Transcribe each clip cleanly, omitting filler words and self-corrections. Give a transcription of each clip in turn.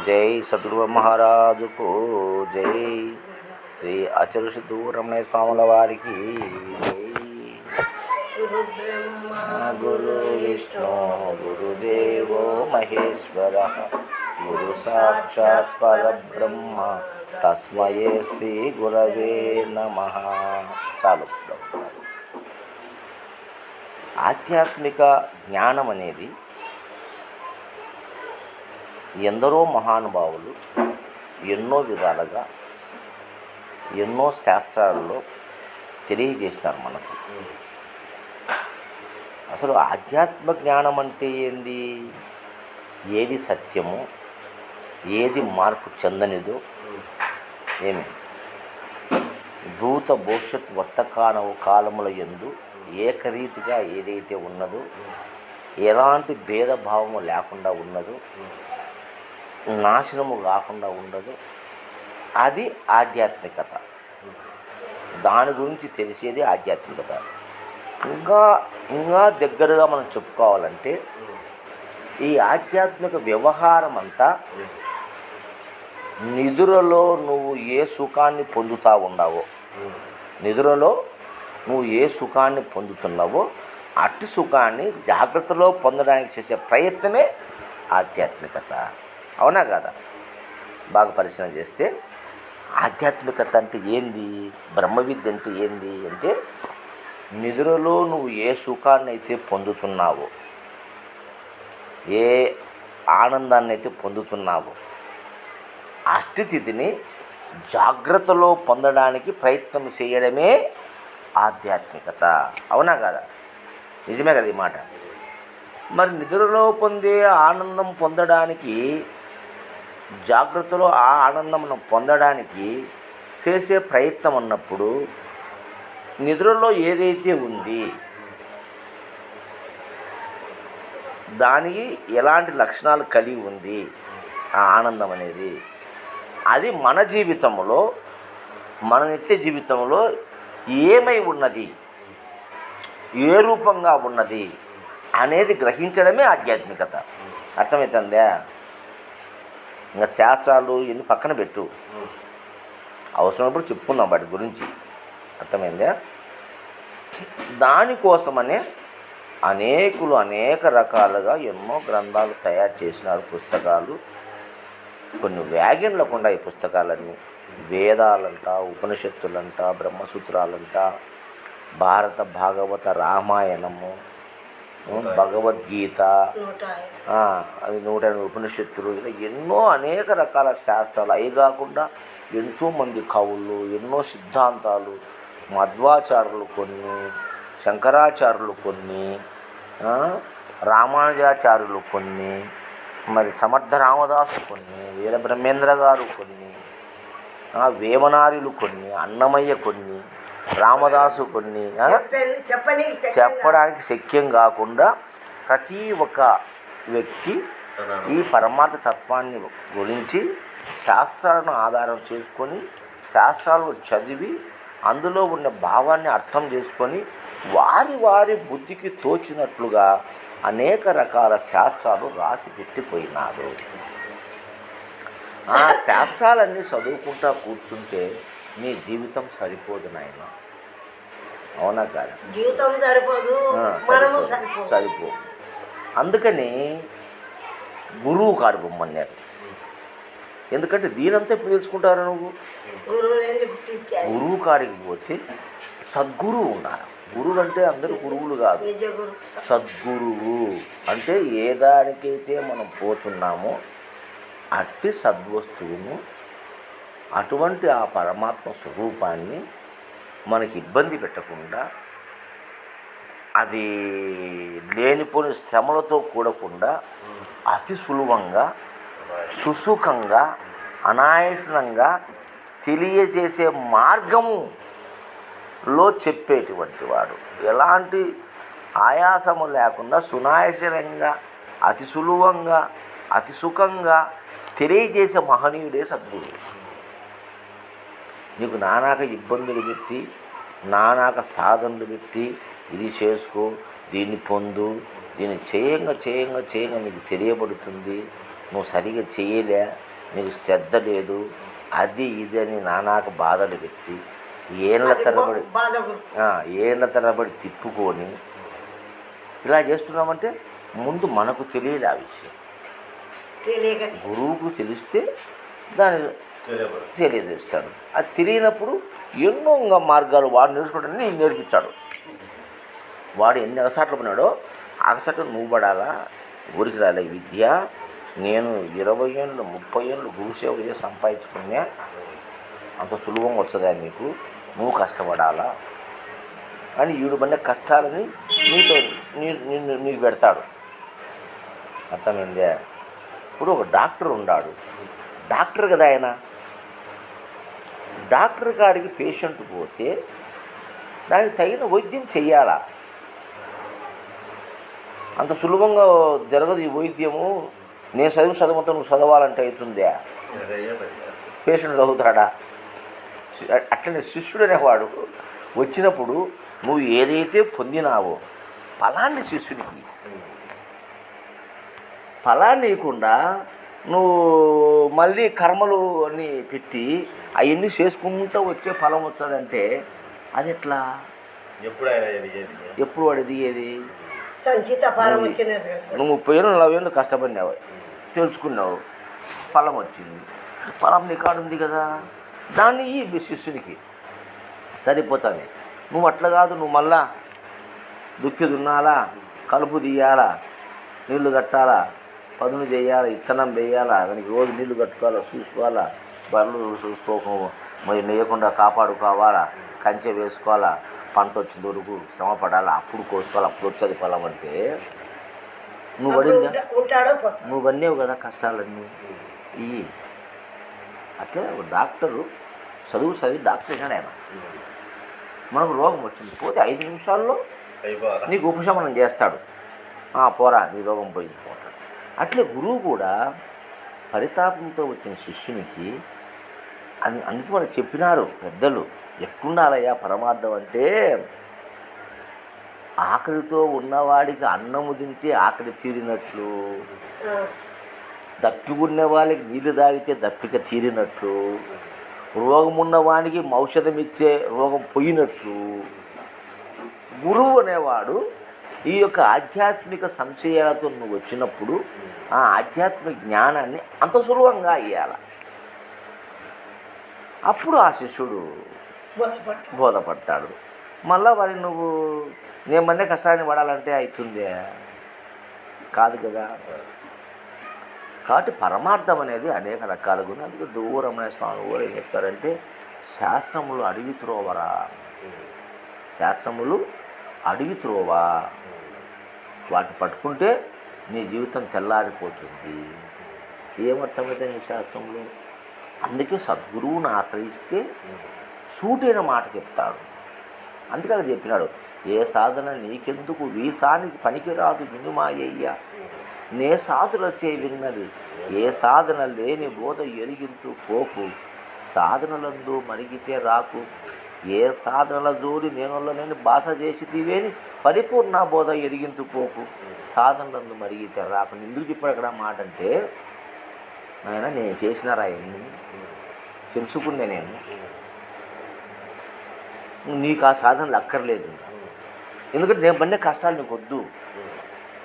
జై సద్గురు మహారాజుకు జై. శ్రీ అచల సిద్ధు రమణయ్య స్వాముల వారికి జై. గురు బ్రహ్మ గురు విష్ణు గురుదేవో మహేశ్వర గురు సాక్షాత్ పరబ్రహ్మ తస్మయే శ్రీ గురవే నమః. చాలు. ఆధ్యాత్మిక జ్ఞానం అనేది ఎందరో మహానుభావులు ఎన్నో విధాలుగా ఎన్నో శాస్త్రాలలో తెలియజేస్తారు మనకు. అసలు ఆధ్యాత్మిక జ్ఞానం అంటే ఏంది, ఏది సత్యమో ఏది మార్పు చెందనిదో, ఏమి భూత భవిష్యత్ వర్తమాన కాలముల యందు ఏకరీతిగా ఏదైతే ఉన్నదో, ఎలాంటి భేదభావము లేకుండా ఉన్నదో, నాశనము కాకుండా ఉండదు, అది ఆధ్యాత్మికత. దాని గురించి తెలిసేది ఆధ్యాత్మికత. ఇంకా ఇంకా దగ్గరగా మనం చెప్పుకోవాలంటే ఈ ఆధ్యాత్మిక వ్యవహారం అంతా నిద్రలో నువ్వు ఏ సుఖాన్ని పొందుతా ఉన్నావో, నిద్రలో నువ్వు ఏ సుఖాన్ని పొందుతున్నావో అట్టి సుఖాన్ని జాగ్రత్తలో పొందడానికి చేసే ప్రయత్నమే ఆధ్యాత్మికత. అవునా కదా? బాగా పరిశీలన చేస్తే ఆధ్యాత్మికత అంటే ఏంది, బ్రహ్మవిద్య అంటే ఏంది అంటే, నిద్రలో నువ్వు ఏ సుఖాన్ని అయితే పొందుతున్నావో, ఏ ఆనందాన్ని అయితే పొందుతున్నావో, ఆ స్థితిని జాగ్రత్తలో పొందడానికి ప్రయత్నం చేయడమే ఆధ్యాత్మికత. అవునా కదా? నిజమే కదా ఈ మాట? మరి నిద్రలో పొందే ఆనందం పొందడానికి, జాగ్రత్తలో ఆ ఆనందం పొందడానికి చేసే ప్రయత్నం అన్నప్పుడు, నిద్రలో ఏదైతే ఉంది దానికి ఎలాంటి లక్షణాలు కలిగి ఉంది ఆ ఆనందం అనేది, అది మన జీవితంలో, మన నిత్య జీవితంలో ఏమై ఉన్నది, ఏ రూపంగా ఉన్నది అనేది గ్రహించడమే ఆధ్యాత్మికత. అర్థమవుతుందా? ఇంకా శాస్త్రాలు ఇన్ని పక్కన పెట్టు, అవసరమైనప్పుడు చెప్పుకున్నాం వాటి గురించి. అర్థమైందా? దానికోసమనే అనేకులు అనేక రకాలుగా ఎన్నో గ్రంథాలు తయారు చేసినారు, పుస్తకాలు. కొన్ని వ్యాగన్లకు ఉన్నాయి ఈ పుస్తకాలన్నీ. వేదాలంట, ఉపనిషత్తులంట, బ్రహ్మసూత్రాలంట, భారత భాగవత రామాయణము, భగవద్గీత, అది 108 ఉపనిషత్తులు, ఇలా ఎన్నో అనేక రకాల శాస్త్రాలు. అవి కాకుండా ఎంతోమంది కవులు, ఎన్నో సిద్ధాంతాలు, మధ్వాచార్యులు కొన్ని, శంకరాచార్యులు కొన్ని, రామానుజాచార్యులు కొన్ని, మరి సమర్థ రామదాసు కొన్ని, వీరబ్రహ్మేంద్ర గారు కొన్ని, వేమనార్యులు కొన్ని, అన్నమయ్య కొన్ని, రామదాసు కొన్ని, చెప్పడానికి శక్యం కాకుండా ప్రతి ఒక్క వ్యక్తి ఈ పరమార్థ తత్వాన్ని గురించి శాస్త్రాలను ఆధారం చేసుకొని, శాస్త్రాలను చదివి అందులో ఉన్న భావాన్ని అర్థం చేసుకొని వారి వారి బుద్ధికి తోచినట్లుగా అనేక రకాల శాస్త్రాలు రాసి పెట్టిపోయినారు. ఆ శాస్త్రాలన్నీ చదువుకుంటా కూర్చుంటే నీ జీవితం సరిపోదు నాయన. అవునా కాదా? జీవితం సరిపోదు, సరిపోదు. అందుకని గురువు కాడు బొమ్మన్నారు. ఎందుకంటే దీనంతా ఎప్పుడు తెలుసుకుంటారు నువ్వు? గురువు కాడికి పోతే సద్గురువు ఉన్నారు. గురువు అంటే అందరూ గురువులు కాదు, సద్గురువు అంటే ఏ దానికైతే మనం పోతున్నామో అట్టి సద్వస్తువును, అటువంటి ఆ పరమాత్మ స్వరూపాన్ని మనకి ఇబ్బంది పెట్టకుండా, అది లేనిపోని శ్రమలతో కూడకుండా అతి సులభంగా, సుసుఖంగా, అనాయాసంగా తెలియజేసే మార్గములో చెప్పేటువంటి వాడు. ఎలాంటి ఆయాసము లేకుండా సునాయాసంగా, అతి సులభంగా, అతి సుఖంగా తెలియజేసే మహనీయుడే సద్గురువు. నీకు నానాక ఇబ్బందులు పెట్టి, నానాక సాధనలు పెట్టి, ఇది చేసుకో, దీన్ని పొందు, దీన్ని చేయంగా చేయంగా చేయంగా నీకు తెలియబడుతుంది, నువ్వు సరిగా చేయలే, నీకు శ్రద్ధ లేదు, అది ఇది అని నానాకు బాధలు పెట్టి ఏళ్ళ తరబడి బాధ గురు. ఏళ్ళ తరబడి తిప్పుకొని ఇలా చేస్తున్నామంటే ముందు మనకు తెలియదు ఆ విషయం. తెలియకనే గురువుకు తెలిస్తే దాని తెలియజేస్తాడు. అది తెలియనప్పుడు ఎన్నో ఇంకా మార్గాలు వాడు నేర్చుకుంటాడని నేను నేర్పించాడు. వాడు ఎన్ని అగసాట్లు పడినాడో అగసాట్లు నువ్వు పడాలా. ఊరికి రాలే విద్య. నేను 20 ఏళ్ళు 30 ఏళ్ళు గురుసేవ చేసి సంపాదించుకున్నా, అంత సులభంగా వస్తుందా నీకు, నువ్వు కష్టపడాలా అని ఈడు పడిన కష్టాలని నీతో నీకు పెడతాడు. అర్థమైందే? ఇప్పుడు ఒక డాక్టర్ ఉన్నాడు, డాక్టర్ కదా ఆయన. డాక్టర్ కాడికి పేషెంట్ పోతే దానికి తగిన వైద్యం చెయ్యాలా. అంత సులభంగా జరగదు ఈ వైద్యము. నేను చదువుతా నువ్వు చదవాలంటే అవుతుందా? పేషెంట్ చదువుతాడా? అట్లనే శిష్యుడు అనేవాడు వచ్చినప్పుడు నువ్వు ఏదైతే పొందినావో ఫలాన్ని శిష్యుడికి, ఫలాన్ని ఇవ్వకుండా నువ్వు మళ్ళీ కర్మలు అన్నీ పెట్టి అవన్నీ చేసుకుంటూ వచ్చే ఫలం వచ్చదంటే అది ఎట్లా? ఎప్పుడు వాడు ఎదిగేది? సంచిత పారం వచ్చినది కదా. నువ్వు 30 ఏళ్ళు 40 ఏళ్ళు కష్టపడినావు, తెలుసుకున్నావు, ఫలం వచ్చింది. ఫలం నీ కాడు ఉంది కదా, దాన్ని ఈ శిష్యునికి సరిపోతాను. నువ్వు అట్లా కాదు, నువ్వు మళ్ళా దుక్కి దున్నాలా, కలుపు తీయాలా, నీళ్లు కట్టాలా, పదును చేయాలా, ఇత్తనం వేయాలా, దానికి రోజు నీళ్లు కట్టుకోవాలా, చూసుకోవాలా, బర్రెలు చూసుకోక మరి నేయకుండా కాపాడుకోవాలా, కంచె వేసుకోవాలా, పంట వచ్చిన వరకు శ్రమ పడాలా, అప్పుడు కోసుకోవాలి, అప్పుడు వచ్చేది ఫలం. అంటే నువ్వు పడిందా? నువ్వు పడినావు కదా కష్టాలన్నీ ఇవి. అట్లే ఒక డాక్టరు చదివి డాక్టర్ అయినాడు ఆయన. మనకు రోగం వచ్చింది, పోతే 5 నిమిషాల్లో నీకు ఉపశమనం చేస్తాడు. పోరా నీ రోగం పోయింది పోతాడు. అట్లే గురువు కూడా పరితాపంతో వచ్చిన శిష్యునికి అందుకే మనకు చెప్పినారు పెద్దలు, ఎట్లుండాలయ్యా పరమార్థం అంటే, ఆకలితో ఉన్నవాడికి అన్నము తింటే ఆకలి తీరినట్లు, దప్పికున్న వాళ్ళకి నీళ్లు తాగితే దప్పిక తీరినట్లు, రోగం ఉన్నవాడికి ఔషధం ఇచ్చే రోగం పోయినట్లు, గురువు అనేవాడు ఈ యొక్క ఆధ్యాత్మిక సంశయాలతో నువ్వు వచ్చినప్పుడు ఆ ఆధ్యాత్మిక జ్ఞానాన్ని అంత సులభంగా ఇవ్వాలి. అప్పుడు ఆ శిష్యుడు బోధపడతాడు. మళ్ళా వాడిని నువ్వు నేను మళ్ళీ కష్టాన్ని పడాలంటే అవుతుందే కాదు కదా. కాబట్టి పరమార్థం అనేది అనేక రకాలుగా ఉంది. అందుకే దూరమైన స్వామి కూడా ఏం చెప్తారంటే, శాస్త్రములు అడవి త్రోవరా, శాస్త్రములు అడవి త్రోవా, వాటిని పట్టుకుంటే నీ జీవితం తెల్లారిపోతుంది. ఏమర్థమైతే నీ శాస్త్రంలో? అందుకే సద్గురువుని ఆశ్రయిస్తే సూటైన మాట చెప్తాడు. అందుకే అక్కడ చెప్పినాడు, ఏ సాధన నీకెందుకు వీసానికి పనికిరాదు వినుమాయ్య, నే సాధుల చే విన్నది, ఏ సాధన లేని బోధ ఎరిగింతు పోకు, సాధనలందు మరిగితే రాకు, ఏ సాధనల జోడి నేను భాష చేసి తీవేని పరిపూర్ణ బోధ ఎరిగింతు పోకు, సాధనలందు మరిగితే రాకు. ఎందుకు చెప్పాడు అక్కడ మాట అంటే, ఆయన నేను చేసిన రాయన్ని తెలుసుకుందే, నేను నీకు ఆ సాధనలు అక్కర్లేదు, ఎందుకంటే నేను పడిన కష్టాలు నీకు వద్దు.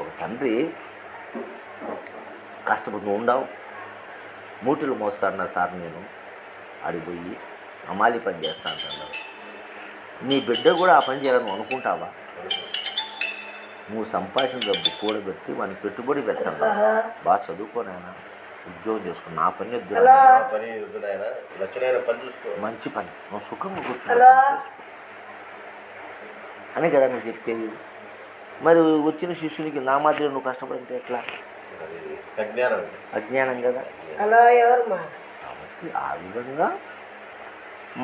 ఒక తండ్రి కష్టపడి నువ్వు ఉండవు, మూటలు మోస్తాను సార్, నేను అడిగిపోయి అమాలి పని చేస్తాను అంటున్నావు. నీ బిడ్డ కూడా ఆ పని చేయాలని అనుకుంటావా? నువ్వు సంపాదించిన డబ్బు కూడబెట్టి వాడిని పెట్టుబడి పెట్టాను, బాగా చదువుకోనైనా ఉద్యోగం చేసుకో, నా పని మంచి పని, నువ్వు సుఖంగా కూర్చొని అనే కదా నువ్వు చెప్పేది. మరి వచ్చిన శిష్యునికి నా మాదిరి నువ్వు కష్టపడితే ఎట్లా? అజ్ఞానం కదా. కాబట్టి ఆ విధంగా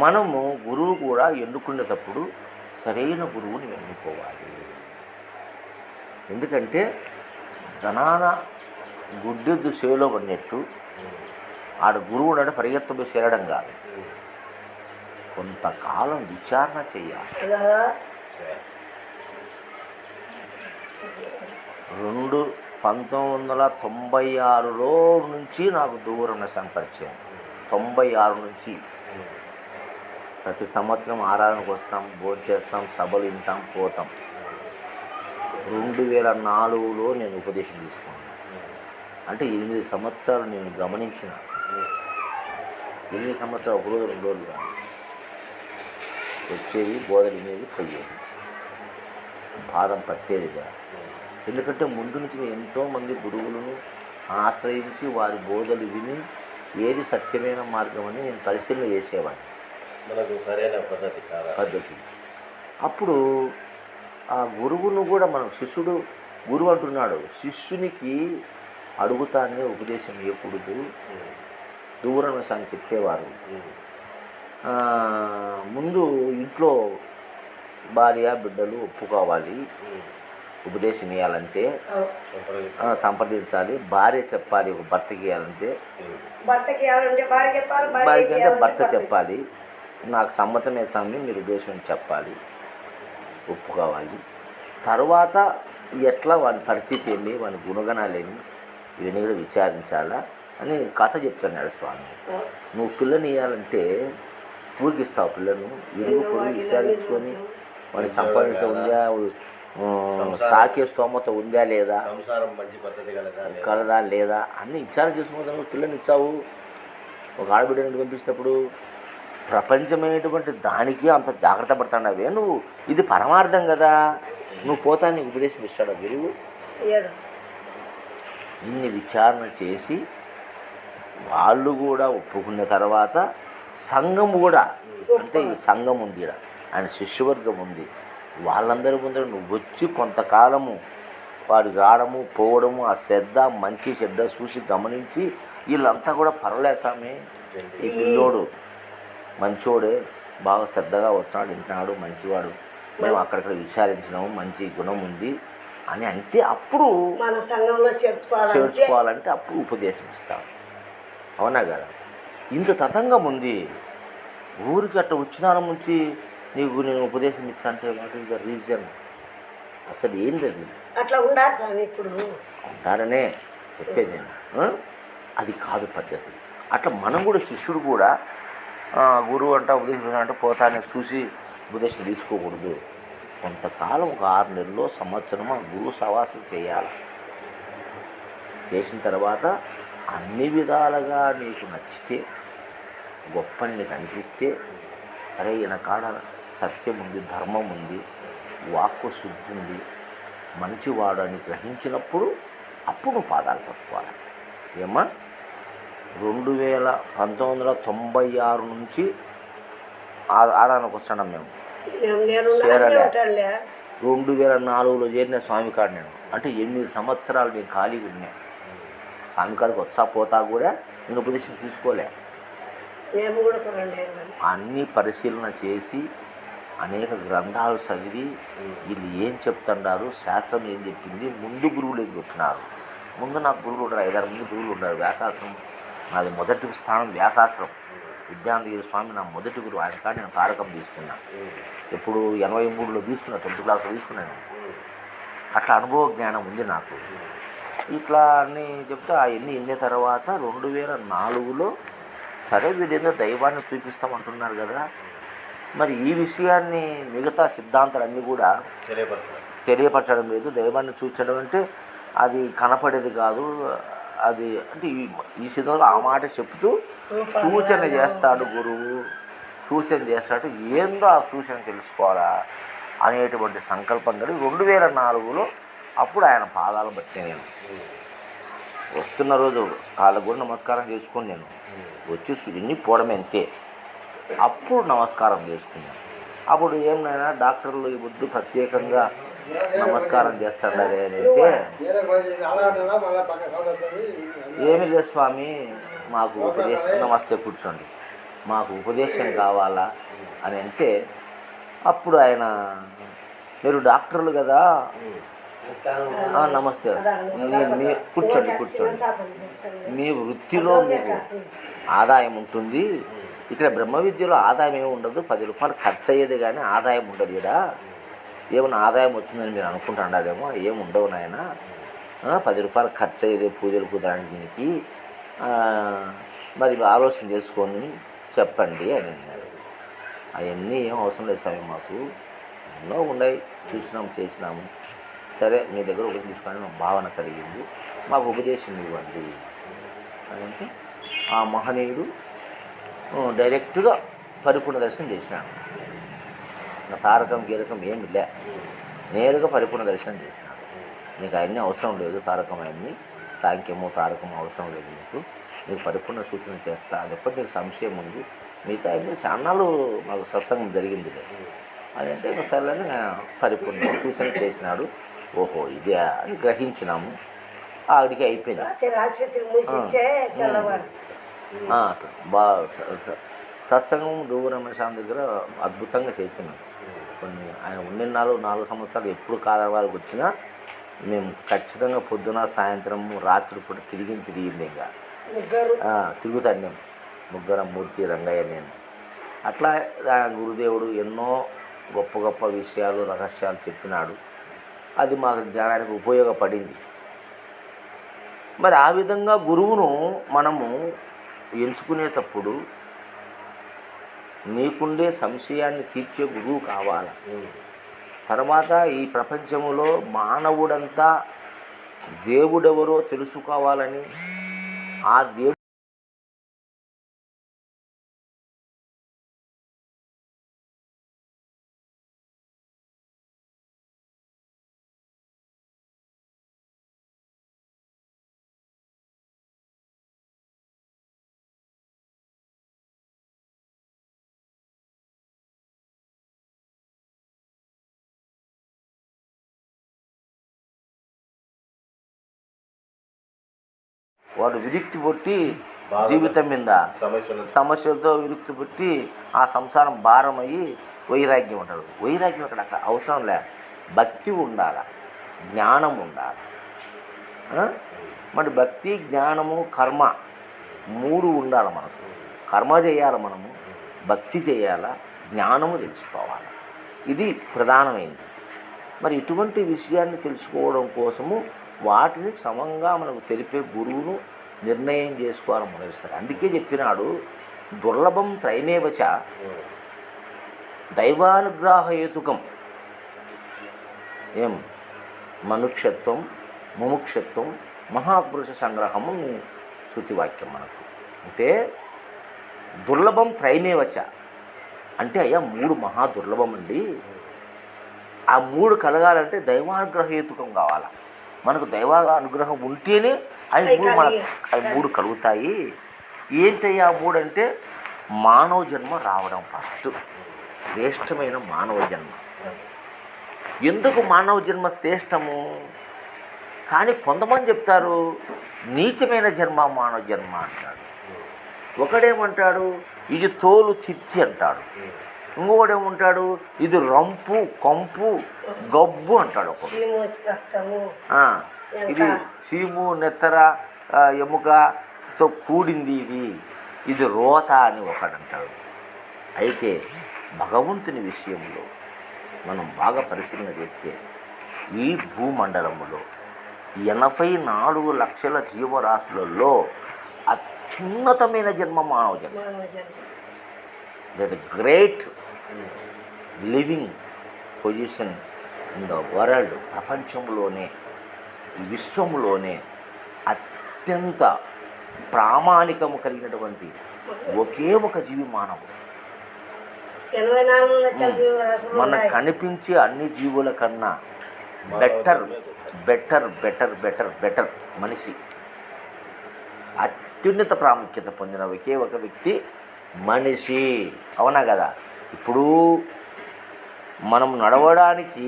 మనము గురువు కూడా ఎన్నుకునేటప్పుడు సరైన గురువుని ఎన్నుకోవాలి. ఎందుకంటే ధనాన గుడ్డెద్దు సేవలో పడినట్టు ఆడ గురువు నాడు పరిగెత్తబోయి చేరడం కాదు, కొంతకాలం విచారణ చేయాలి. 2 1996లో నుంచి నాకు దూరం సంపరిచయం. 96 నుంచి ప్రతి సంవత్సరం ఆరాధనకు వస్తాం, భోజనం చేస్తాం, సభలు వింటాం, పోతాం. 2004లో నేను ఉపదేశం తీసుకున్నాను. అంటే 8 సంవత్సరాలు నేను గమనించిన. 8 సంవత్సరాలు ఒకరోజు 2 రోజులు కాదు. వచ్చేది బోధన వినేది, పోయేది, పాదం పట్టేది కాదు. ఎందుకంటే ముందు నుంచి నేను ఎంతోమంది గురువులను ఆశ్రయించి వారి బోధలు విని ఏది సత్యమైన మార్గం అని నేను పరిశీలన చేసేవాడిని. మనకు సరైన పద్ధతి. అప్పుడు ఆ గురువును కూడా మనం శిష్యుడు గురువు అంటున్నాడు, శిష్యునికి అడుగుతానే ఉపదేశం ఇవ్వకూడదు, దూరం అని చెప్పేవారు. ముందు ఇంట్లో భార్య బిడ్డలు ఒప్పుకోవాలి, ఉపదేశం ఇవ్వాలంటే సంప్రదించాలి. భార్య చెప్పాలి, ఒక భర్తకి ఇవ్వాలంటే భార్యకి అంటే భర్త చెప్పాలి, నాకు సమ్మతమే స్వామి మీరు ఉపదేశం చెప్పాలి, ఒప్పుకోవాలి. తర్వాత ఎట్లా వాని పరిస్థితి ఏమి, వాని గుణగణాలు ఏమి, ఇవన్నీ కూడా విచారించాలా అని కథ చెప్తున్నాడు స్వామి. నువ్వు పిల్లని ఇవ్వాలంటే ఊరికిస్తావు పిల్లను, ఎరుగుకొని విచారించుకొని వాడికి సంపాదించ ఉందా, సాకే స్తోమత ఉందా లేదా, మంచి పద్ధతి కలదా లేదా అన్నీ విచారం చేసుకున్న పిల్లని ఇచ్చావు. ఒక ఆడబిడ్డని పంపించినప్పుడు ప్రపంచమైనటువంటి దానికి అంత జాగ్రత్త పడుతున్నావే నువ్వు, ఇది పరమార్థం కదా, నువ్వు పోతా నీకు ఉపదేశం ఇస్తాడా గురువు? ఇన్ని విచారణ చేసి వాళ్ళు కూడా ఒప్పుకున్న తర్వాత సంఘం కూడా, అంటే ఈ సంఘం ఉంది ఇక్కడ, ఆయన శిష్యవర్గం ఉంది, వాళ్ళందరి ముందర నువ్వు వచ్చి కొంతకాలము వాడు రావడము పోవడము, ఆ శ్రద్ధ మంచి చెడ్డ చూసి గమనించి వీళ్ళంతా కూడా పర్వాలేదు స్వామి, ఈ పిల్లోడు మంచోడే, బాగా శ్రద్ధగా వచ్చాడు, వింటున్నాడు, మంచివాడు, మేము అక్కడక్కడ విచారించినాము, మంచి గుణం ఉంది అని అంటే అప్పుడు మన సంఘంలో చేర్చుకోవాలంటే అప్పుడు ఉపదేశం ఇస్తాం. అవునా కదా? ఇంత తతంగం ఉంది. ఊరికి అట్లా వచ్చినారం నుంచి నీకు నేను ఉపదేశం ఇచ్చా అంటే వాట్ ఈస్ ద రీజన్? అసలు ఏంది అది? అట్లా ఉండాలి స్వామి, ఇప్పుడు ఉంటారనే చెప్పేది నేను. అది కాదు పద్ధతి. అట్లా మనం కూడా శిష్యుడు కూడా గురువు అంట ఉపదేశం అంటే పోతానే చూసి ఉపదేశం తీసుకోకూడదు. కొంతకాలం ఒక 6 నెలల్లో సంవత్సరం ఆ గురువు సవాసం చేయాలి. చేసిన తర్వాత అన్ని విధాలుగా నీకు నచ్చితే, గొప్ప నీకు అనిపిస్తే, అరే ఈయన కాడ సత్యం ఉంది, ధర్మం ఉంది, వాక్కు శుద్ధి ఉంది, మంచివాడు అని గ్రహించినప్పుడు అప్పుడు నువ్వు పాదాలు పట్టుకోవాలి. ఏమా 1996 నుంచి ఆరాధనకు వచ్చాను మేము. చేరలే. 2004లో చేరిన స్వామి కాడ నేను. అంటే 8 సంవత్సరాలు నేను ఖాళీగా ఉన్నా. స్వామి కాడికి వచ్చా పోతా కూడా నేను ఉపదేశం తీసుకోలే. అన్నీ పరిశీలన చేసి అనేక గ్రంథాలు చదివి వీళ్ళు ఏం చెప్తున్నారు, శాస్త్రం ఏం చెప్పింది, ముందు గురువులు ఏం చెప్పినారు. ముందు నాకు గురువులు ఉండరు, 5-6 మంది గురువులు ఉన్నారు. వ్యాసాశ్రం నాది మొదటి స్థానం, వ్యాసాశ్రం. విద్యానందగిరి స్వామి నా మొదటి గురువు. ఆయన కాడ నేను తారకం తీసుకున్నా. ఎప్పుడు 83లో తీసుకున్నా, 10th క్లాస్లో తీసుకున్నాను. అట్లా అనుభవ జ్ఞానం ఉంది నాకు. ఇట్లా అన్నీ చెప్తే అవన్నీ ఇన్న తర్వాత 2004లో సరే వీళ్ళేదో దైవాన్ని చూపిస్తామంటున్నారు కదా, మరి ఈ విషయాన్ని మిగతా సిద్ధాంతాలన్నీ కూడా తెలియపరచడం లేదు. దైవాన్ని చూపించడం అంటే అది కనపడేది కాదు, అది అంటే ఈ సిద్ధంలో ఆ మాట చెప్తూ సూచన చేస్తాడు గురువు, సూచన చేస్తాడు. ఏందో ఆ సూచన తెలుసుకోవాలా అనేటువంటి సంకల్పం కలిగి 2004లో అప్పుడు ఆయన పాదాలు బట్టి నేను వస్తున్న రోజు కాళ్ళకు కూడా నమస్కారం చేసుకుని నేను వచ్చి ఇన్ని పోవడమే అంతే. అప్పుడు నమస్కారం చేసుకున్నాను. అప్పుడు ఏమైనా డాక్టర్లు ఈ బుద్ధి ప్రత్యేకంగా నమస్కారం చేస్తాడే అంటే ఏమి లేదు స్వామి, మాకు ఉపదేశం, నమస్తే కూర్చోండి, మాకు ఉపదేశం కావాలా అని అంటే అప్పుడు ఆయన మీరు డాక్టర్లు కదా, నమస్తే, మీ కూర్చోండి మీ వృత్తిలో మీకు ఆదాయం ఉంటుంది, ఇక్కడ బ్రహ్మ విద్యలో ఆదాయం ఏమి ఉండదు, 10 రూపాయలు ఖర్చు అయ్యేది కానీ ఆదాయం ఉండదు. ఇక్కడ ఏమైనా ఆదాయం వచ్చిందని మీరు అనుకుంటున్నారేమో, ఏమి ఉండవు నాయన, రూపాయలు ఖర్చు అయ్యేది పూజలకు దానికి దీనికి, మరి ఆలోచన చేసుకొని చెప్పండి అని అన్నారు. అవన్నీ ఏం అవసరం లేదు స్వామి, మాకు ఎన్నో ఉన్నాయి, చూసినాము చేసినాము, సరే మీ దగ్గర ఒకటి తీసుకొని మా భావన కలిగింది, మాకు ఉపదేశం ఇవ్వండి అని అంటే ఆ మహనీయుడు డైరెక్ట్గా పరిపూర్ణ దర్శనం చేసినాడు. నా తారకం గీరకం ఏమి లే, నేరుగా పరిపూర్ణ దర్శనం చేసినాడు. నీకు అవన్నీ అవసరం లేదు, తారకం అవన్నీ సాంఖ్యము తారకము అవసరం లేదు, నీకు పరిపూర్ణ సూచన చేస్తా, అది ఎప్పటి నీకు సంశయం ఉంది, మిగతా అన్నీ చాన్నాళ్ళు మాకు సత్సంగం జరిగింది అది అంటే సర్లని పరిపూర్ణ సూచన చేసినాడు. ఓహో ఇదే అని గ్రహించినాము, ఆవిడికి అయిపోయింది. సత్సంగం దూరమైన స్వామి దగ్గర అద్భుతంగా చేస్తున్నాం. కొన్ని ఆయన ఉండిన 4 సంవత్సరాలు ఎప్పుడు కాదవారికి వచ్చినా మేము ఖచ్చితంగా పొద్దున సాయంత్రం రాత్రి పూట తిరిగింది ఇంకా తిరుగుతాను నేను, ముగ్గురం మూర్తి రంగయ్య నేను. అట్లా గురుదేవుడు ఎన్నో గొప్ప గొప్ప విషయాలు రహస్యాలు చెప్పినాడు, అది మాకు జ్ఞానానికి ఉపయోగపడింది. మరి ఆ విధంగా గురువును మనము ఎంచుకునేటప్పుడు నీకుండే సంశయాన్ని తీర్చే గురువు కావాలి. తర్వాత ఈ ప్రపంచంలో మానవుడంతా దేవుడెవరో తెలుసుకోవాలని ఆ దేవుడు వాడు విరక్తి పుట్టి జీవితం మీద సమస్యలతో విరక్తి పుట్టి ఆ సంసారం భారం అయ్యి వైరాగ్యం ఉంటాడు. వైరాగ్యం అక్కడ అవసరం లే, భక్తి ఉండాలి, జ్ఞానం ఉండాలి. మరి భక్తి జ్ఞానము కర్మ 3 ఉండాలి మనకు. కర్మ చేయాలి మనము, భక్తి చేయాలా, జ్ఞానము తెలుసుకోవాలి, ఇది ప్రధానమైనది. మరి ఇటువంటి విషయాన్ని తెలుసుకోవడం కోసము వాటిని సమంగా మనకు తెలిపే గురువును నిర్ణయం చేసుకోవాలని మొదలుస్తారు. అందుకే చెప్పినాడు దుర్లభం త్రైమేవచ దైవానుగ్రహేతుకం. ఏం మనుక్షత్వం ముముక్షత్వం మహాపురుష సంగ్రహము శృతివాక్యం మనకు. అంటే దుర్లభం త్రైమేవచ అంటే అయ్యా 3 మహా దుర్లభం అండి. ఆ 3 కలగాలంటే దైవానుగ్రహేతుకం కావాలా. మనకు దైవ అనుగ్రహం ఉంటేనే అవి 3 కలుగుతాయి. ఏంటయ్యా 3 అంటే మానవ జన్మ రావడం ఫస్ట్, శ్రేష్టమైన మానవ జన్మ. ఎందుకు మానవ జన్మ శ్రేష్టము? కానీ కొంతమంది చెప్తారు నీచమైన జన్మ మానవ జన్మ అంటాడు. ఒకడేమంటాడు ఇది తోలు తిత్తి అంటాడు, ఇంకొకడేమంటాడు ఇది రంపు కంపు గబ్బు అంటాడు. ఒకడు ఇది సీము నెత్తర ఎముకతో కూడింది, ఇది రోత అని ఒకడంటాడు. అయితే భగవంతుని విషయంలో మనం బాగా పరిశీలన చేస్తే ఈ భూమండలములో 84 లక్షల జీవరాశులలో అత్యున్నతమైన జన్మ మానవ జన్మ. The great living position in the world, ప్రపంచంలోనే విశ్వంలోనే అత్యంత ప్రామాణికము కలిగినటువంటి ఒకే ఒక జీవి మానవుడు. మనకు కనిపించే అన్ని జీవుల కన్నా better better better better better మనిషి. అత్యున్నత ప్రాముఖ్యత పొందిన ఒకే ఒక వ్యక్తి మనిషి. అవునా కదా? ఇప్పుడు మనం నడవడానికి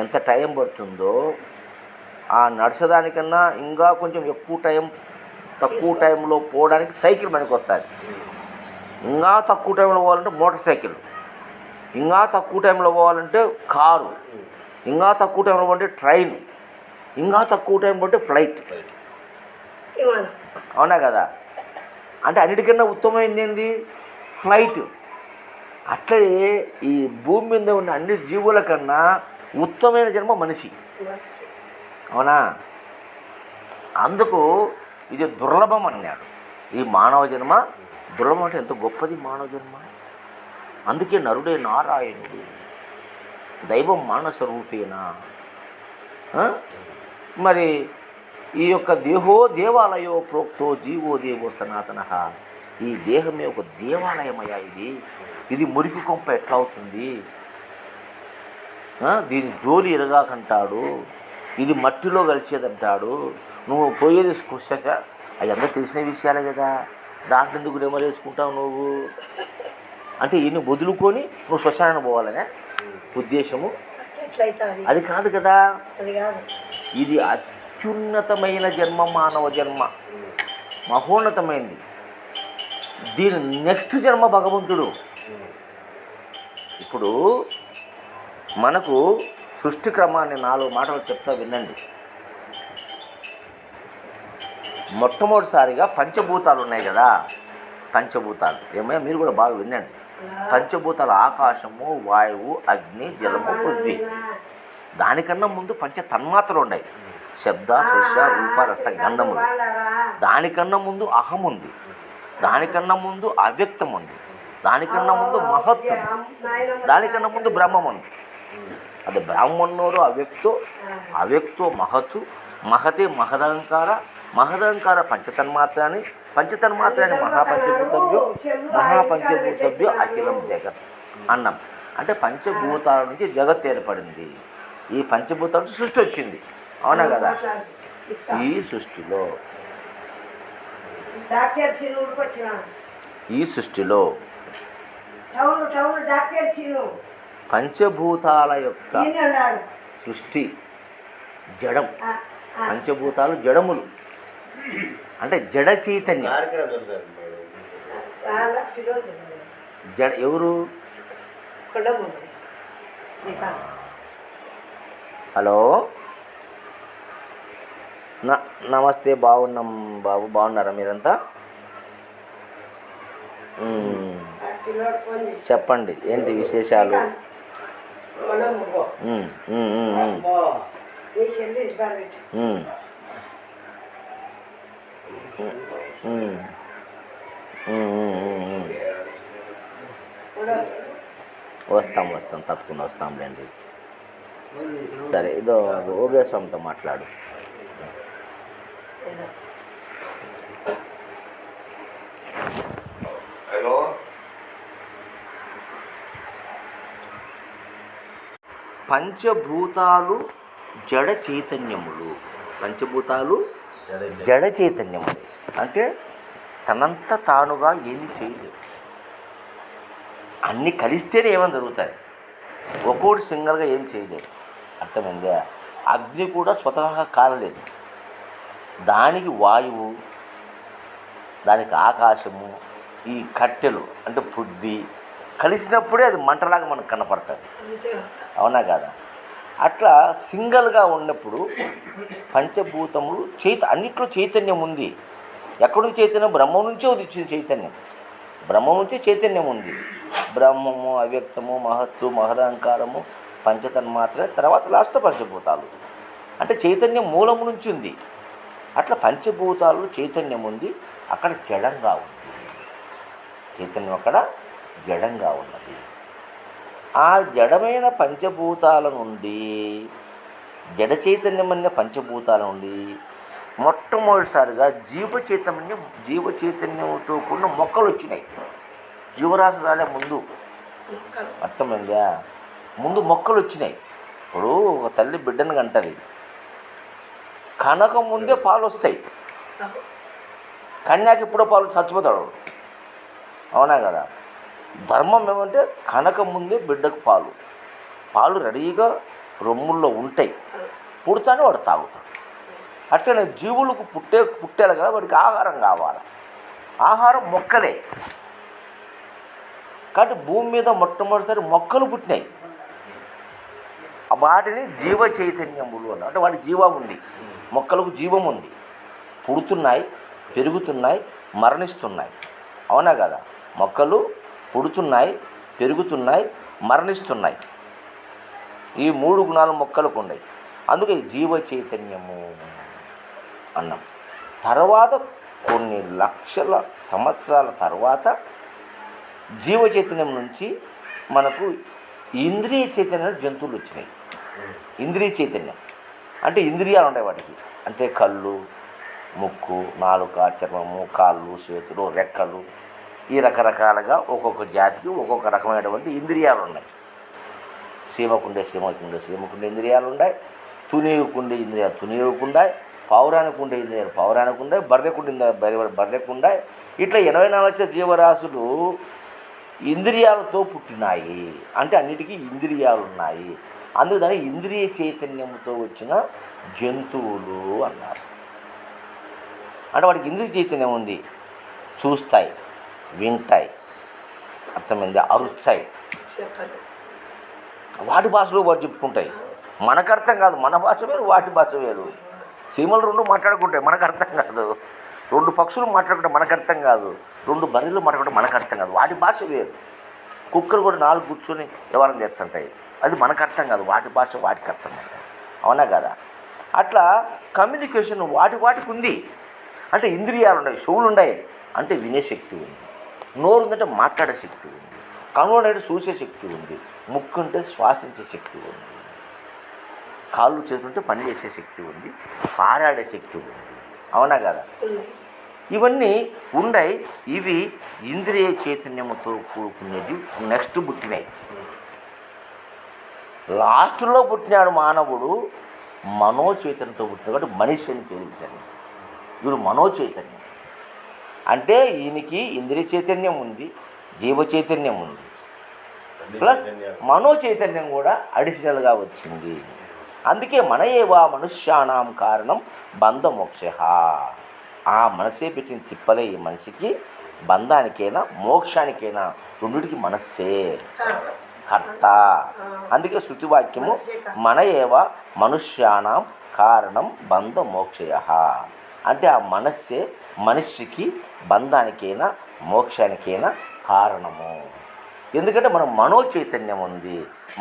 ఎంత టైం పడుతుందో ఆ నడచడానికన్నా ఇంకా కొంచెం తక్కువ టైంలో పోవడానికి సైకిల్ మనకి వస్తుంది. ఇంకా తక్కువ టైంలో పోవాలంటే మోటార్ సైకిల్, ఇంకా తక్కువ టైంలో పోవాలంటే కారు, ఇంకా తక్కువ టైంలో పోవాలంటే ట్రైన్, ఇంకా తక్కువ టైం పోతే ఫ్లైట్. అవునా కదా? అంటే అన్నిటికన్నా ఉత్తమమైంది ఏంది? ఫ్లైట్. అట్లే ఈ భూమి మీద ఉన్న అన్ని జీవుల కన్నా ఉత్తమమైన జన్మ మనిషి. అవునా? అందుకు ఇది దుర్లభం అన్నాడు. ఈ మానవ జన్మ దుర్లభం అంటే ఎంత గొప్పది మానవ జన్మ. అందుకే నరుడే నారాయణుడు దైవం మానస రూపేణ. మరి ఈ యొక్క దేహో దేవాలయో ప్రోక్తో జీవో దేవో సనాతన. ఈ దేహమే ఒక దేవాలయమయ్యా. ఇది మురికి కొంప ఎట్లా అవుతుంది? దీని జోలి ఎరగాకంటాడు, ఇది మట్టిలో కలిసేదంటాడు. నువ్వు పోయేది అవి అందరూ తెలిసిన విషయాలే కదా, దాంట్లో ఎందుకు నెమరేసుకుంటావు నువ్వు అంటే ఈయన వదులుకొని నువ్వు శ్మశానానికి పోవాలనే ఉద్దేశము. అది కాదు కదా. ఇది అత్యున్నతమైన జన్మ, మానవ జన్మ మహోన్నతమైంది. దీని నెక్స్ట్ జన్మ భగవంతుడు. ఇప్పుడు మనకు సృష్టి క్రమాన్ని 4 మాటలు చెప్తా వినండి. మొట్టమొదటిసారిగా పంచభూతాలు ఉన్నాయి కదా. పంచభూతాలు ఏమయ్యా మీరు కూడా బాగా వినండి. పంచభూతాలు ఆకాశము, వాయువు, అగ్ని, జలము, పృథ్వీ. దానికన్నా ముందు పంచ తన్మాత్రలు ఉన్నాయి. శబ్ద, స్పర్శ, రూప, రస, గంధములు. దానికన్నా ముందు అహం ఉంది. దానికన్నా ముందు అవ్యక్తం ఉంది. దానికన్నా ముందు మహత్వం. దానికన్నా ముందు బ్రహ్మం ఉంది. అది బ్రాహ్మణోరు అవ్యక్తో, అవ్యక్తో మహత్తు, మహతే మహదహంకార, మహదహంకార పంచతన్మాత్రాన్ని, పంచతన్మాత్రాన్ని మహాపంచభూతవ్యో, మహాపంచభూతవ్యో అఖిలం జగత్ అన్నం. అంటే పంచభూతాల నుంచి జగత్ ఏర్పడింది. ఈ పంచభూతాల నుంచి సృష్టి వచ్చింది. అవునా కదా? ఈ సృష్టిలో పంచభూతాల యొక్క సృష్టి జడం. పంచభూతాలు జడములు అంటే జడ చైతన్యం. జడ ఎవరు? హలో, నమస్తే. బాగున్నాం బాబు, బాగున్నారా మీరంతా? చెప్పండి ఏంటి విశేషాలు? వస్తాం తప్పకుండా వస్తాంలేండి. సరే, ఇదో ఓబిఎస్ స్వామితో మాట్లాడు. హలో, పంచభూతాలు జడ చైతన్యములు. పంచభూతాలు జడ చైతన్యములు అంటే తనంత తానుగా ఏమి చేయలేదు. అన్నీ కలిస్తేనే ఏమైనా జరుగుతాయి. ఒక్కోటి సింగల్గా ఏం చేయలేదు. అర్థమైందా? అగ్ని కూడా స్వతహాగా కాలలేదు. దానికి వాయువు, దానికి ఆకాశము, ఈ కట్టెలు అంటే పృథ్వీ కలిసినప్పుడే అది మంటలాగా మనకు కనపడుతుంది. అవునా కాదా? అట్లా సింగల్గా ఉన్నప్పుడు పంచభూతములు అన్నిట్లో చైతన్యం ఉంది. ఎక్కడుంది చైతన్యం? బ్రహ్మం నుంచే వచ్చింది చైతన్యం. బ్రహ్మం నుంచే చైతన్యం ఉంది. బ్రహ్మము, అవ్యక్తము, మహత్తు, మహదహంకారము, పంచతన్మాత్ర, తర్వాత లాస్ట్ పంచభూతాలు. అంటే చైతన్యం మూలము నుంచి ఉంది. అట్లా పంచభూతాలు చైతన్యం ఉంది. అక్కడ జడంగా ఉంది. చైతన్యం అక్కడ జడంగా ఉన్నది. ఆ జడమైన పంచభూతాల నుండి, జడ చైతన్యమైన పంచభూతాల నుండి మొట్టమొదటిసారిగా జీవ చైతన్యంతో కూడిన మొక్కలు వచ్చినాయి. జీవరాశి రాలే ముందు. అర్థమైందా? ముందు మొక్కలు వచ్చినాయి. ఇప్పుడు ఒక తల్లి బిడ్డను కంటది, కనక ముందే పాలు వస్తాయి. కన్యాకి ఇప్పుడో పాలు చచ్చిపోతాడు. అవునా కదా? ధర్మం ఏమంటే కనక ముందే బిడ్డకు పాలు రెడీగా రొమ్ముల్లో ఉంటాయి. పుడతానే వాడు తాగుతాడు. అట్లనే జీవులకు పుట్టాలి కదా, వాడికి ఆహారం కావాలి. ఆహారం మొక్కలే. కాబట్టి భూమి మీద మొట్టమొదటిసారి మొక్కలు పుట్టినాయి. వాటిని జీవ చైతన్యములు అన్నారు. అంటే వాటి జీవం ఉంది. మొక్కలకు జీవం ఉంది. పుడుతున్నాయి, పెరుగుతున్నాయి, మరణిస్తున్నాయి. అవునా కదా? మొక్కలు పుడుతున్నాయి, పెరుగుతున్నాయి, మరణిస్తున్నాయి. ఈ 3 గుణాలు మొక్కలకు ఉన్నాయి. అందుకే జీవ చైతన్యము. అన్నాం. తర్వాత కొన్ని లక్షల సంవత్సరాల తర్వాత జీవ చైతన్యం నుంచి మనకు ఇంద్రియ చైతన్యం జంతువులు వచ్చినాయి. ఇంద్రియ చైతన్యం అంటే ఇంద్రియాలు ఉంటాయి వాటికి, అంటే కళ్ళు, ముక్కు, నాలుక, చర్మము, కాళ్ళు, చేతులు, రెక్కలు, ఈ రకరకాలుగా ఒక్కొక్క జాతికి ఒక్కొక్క రకమైనటువంటి ఇంద్రియాలు ఉన్నాయి. సీమకుండే ఇంద్రియాలు ఉన్నాయి, తునియకుండే ఇంద్రియాలు తునియకుండాయి, పౌరానికి ఉండే ఇంద్రియాలు పౌరానికి ఉండాయి, బర్రెకు ఉండాయి. ఇట్లా 84 లక్షల జీవరాశులు ఇంద్రియాలతో పుట్టినాయి. అంటే అన్నిటికీ ఇంద్రియాలు ఉన్నాయి. అందుకని ఇంద్రియ చైతన్యంతో వచ్చిన జంతువులు అన్నారు. అంటే వాడికి ఇంద్రియ చైతన్యం ఉంది, చూస్తాయి, వింటాయి, అర్థమైంది, అరుస్తాయి, చెప్పాలి. వాటి భాషలో వాడు చెప్పుకుంటాయి. మనకు అర్థం కాదు, మన భాష వేరు, వాటి భాష వేరు. సీమలు రెండు మాట్లాడుకుంటాయి, మనకు అర్థం కాదు. 2 పక్షులు మాట్లాడుకుంటే మనకు అర్థం కాదు, 2 బర్రెలు మాట్లాడుకుంటే మనకు అర్థం కాదు, వాటి భాష వేరు. కుక్కలు కూడా 4 కూర్చొని వ్యవహారం చేస్తుంటాయి, అది మనకు అర్థం కాదు, వాటి భాష వాటికి అర్థం అవుతుంది. అవునా కదా? అట్లా కమ్యూనికేషన్ వాటికి ఉంది. అంటే ఇంద్రియాలు ఉన్నాయి, చెవులు ఉన్నాయి అంటే వినే శక్తి ఉంది, నోరు ఉందంటే మాట్లాడే శక్తి ఉంది, కన్ను అంటే చూసే శక్తి ఉంది, ముక్కు ఉంటే శ్వాసించే శక్తి ఉంది, కాళ్ళు చేతుంటే పని చేసే శక్తి ఉంది, పారాడే శక్తి ఉంది. అవునా కదా? ఇవన్నీ ఉన్నాయి. ఇవి ఇంద్రియ చైతన్యంతో కూడుకునేది. నెక్స్ట్ పుట్టినాయి. లాస్ట్లో పుట్టినాడు మానవుడు మనోచైతన్యంతో పుట్టినాడు కాబట్టి మనిషి అని పేరు. వీడు మనోచైతన్యం అంటే ఈయనకి ఇంద్రియ చైతన్యం ఉంది, జీవ చైతన్యం ఉంది, ప్లస్ మనోచైతన్యం కూడా అడిషనల్గా వచ్చింది. అందుకే మన ఏవా మనుష్యానాం కారణం బంధమోక్ష. ఆ మనసే పెట్టిన తిప్పలే ఈ మనిషికి బంధానికైనా మోక్షానికైనా రెండిటికి మనస్సే కర్త. అందుకే శృతివాక్యము మన ఏవ మనుష్యానాం కారణం బంధమోక్షయ. అంటే ఆ మనస్సే మనిషికి బంధానికైనా మోక్షానికైనా కారణము. ఎందుకంటే మనం మనోచైతన్యం ఉంది.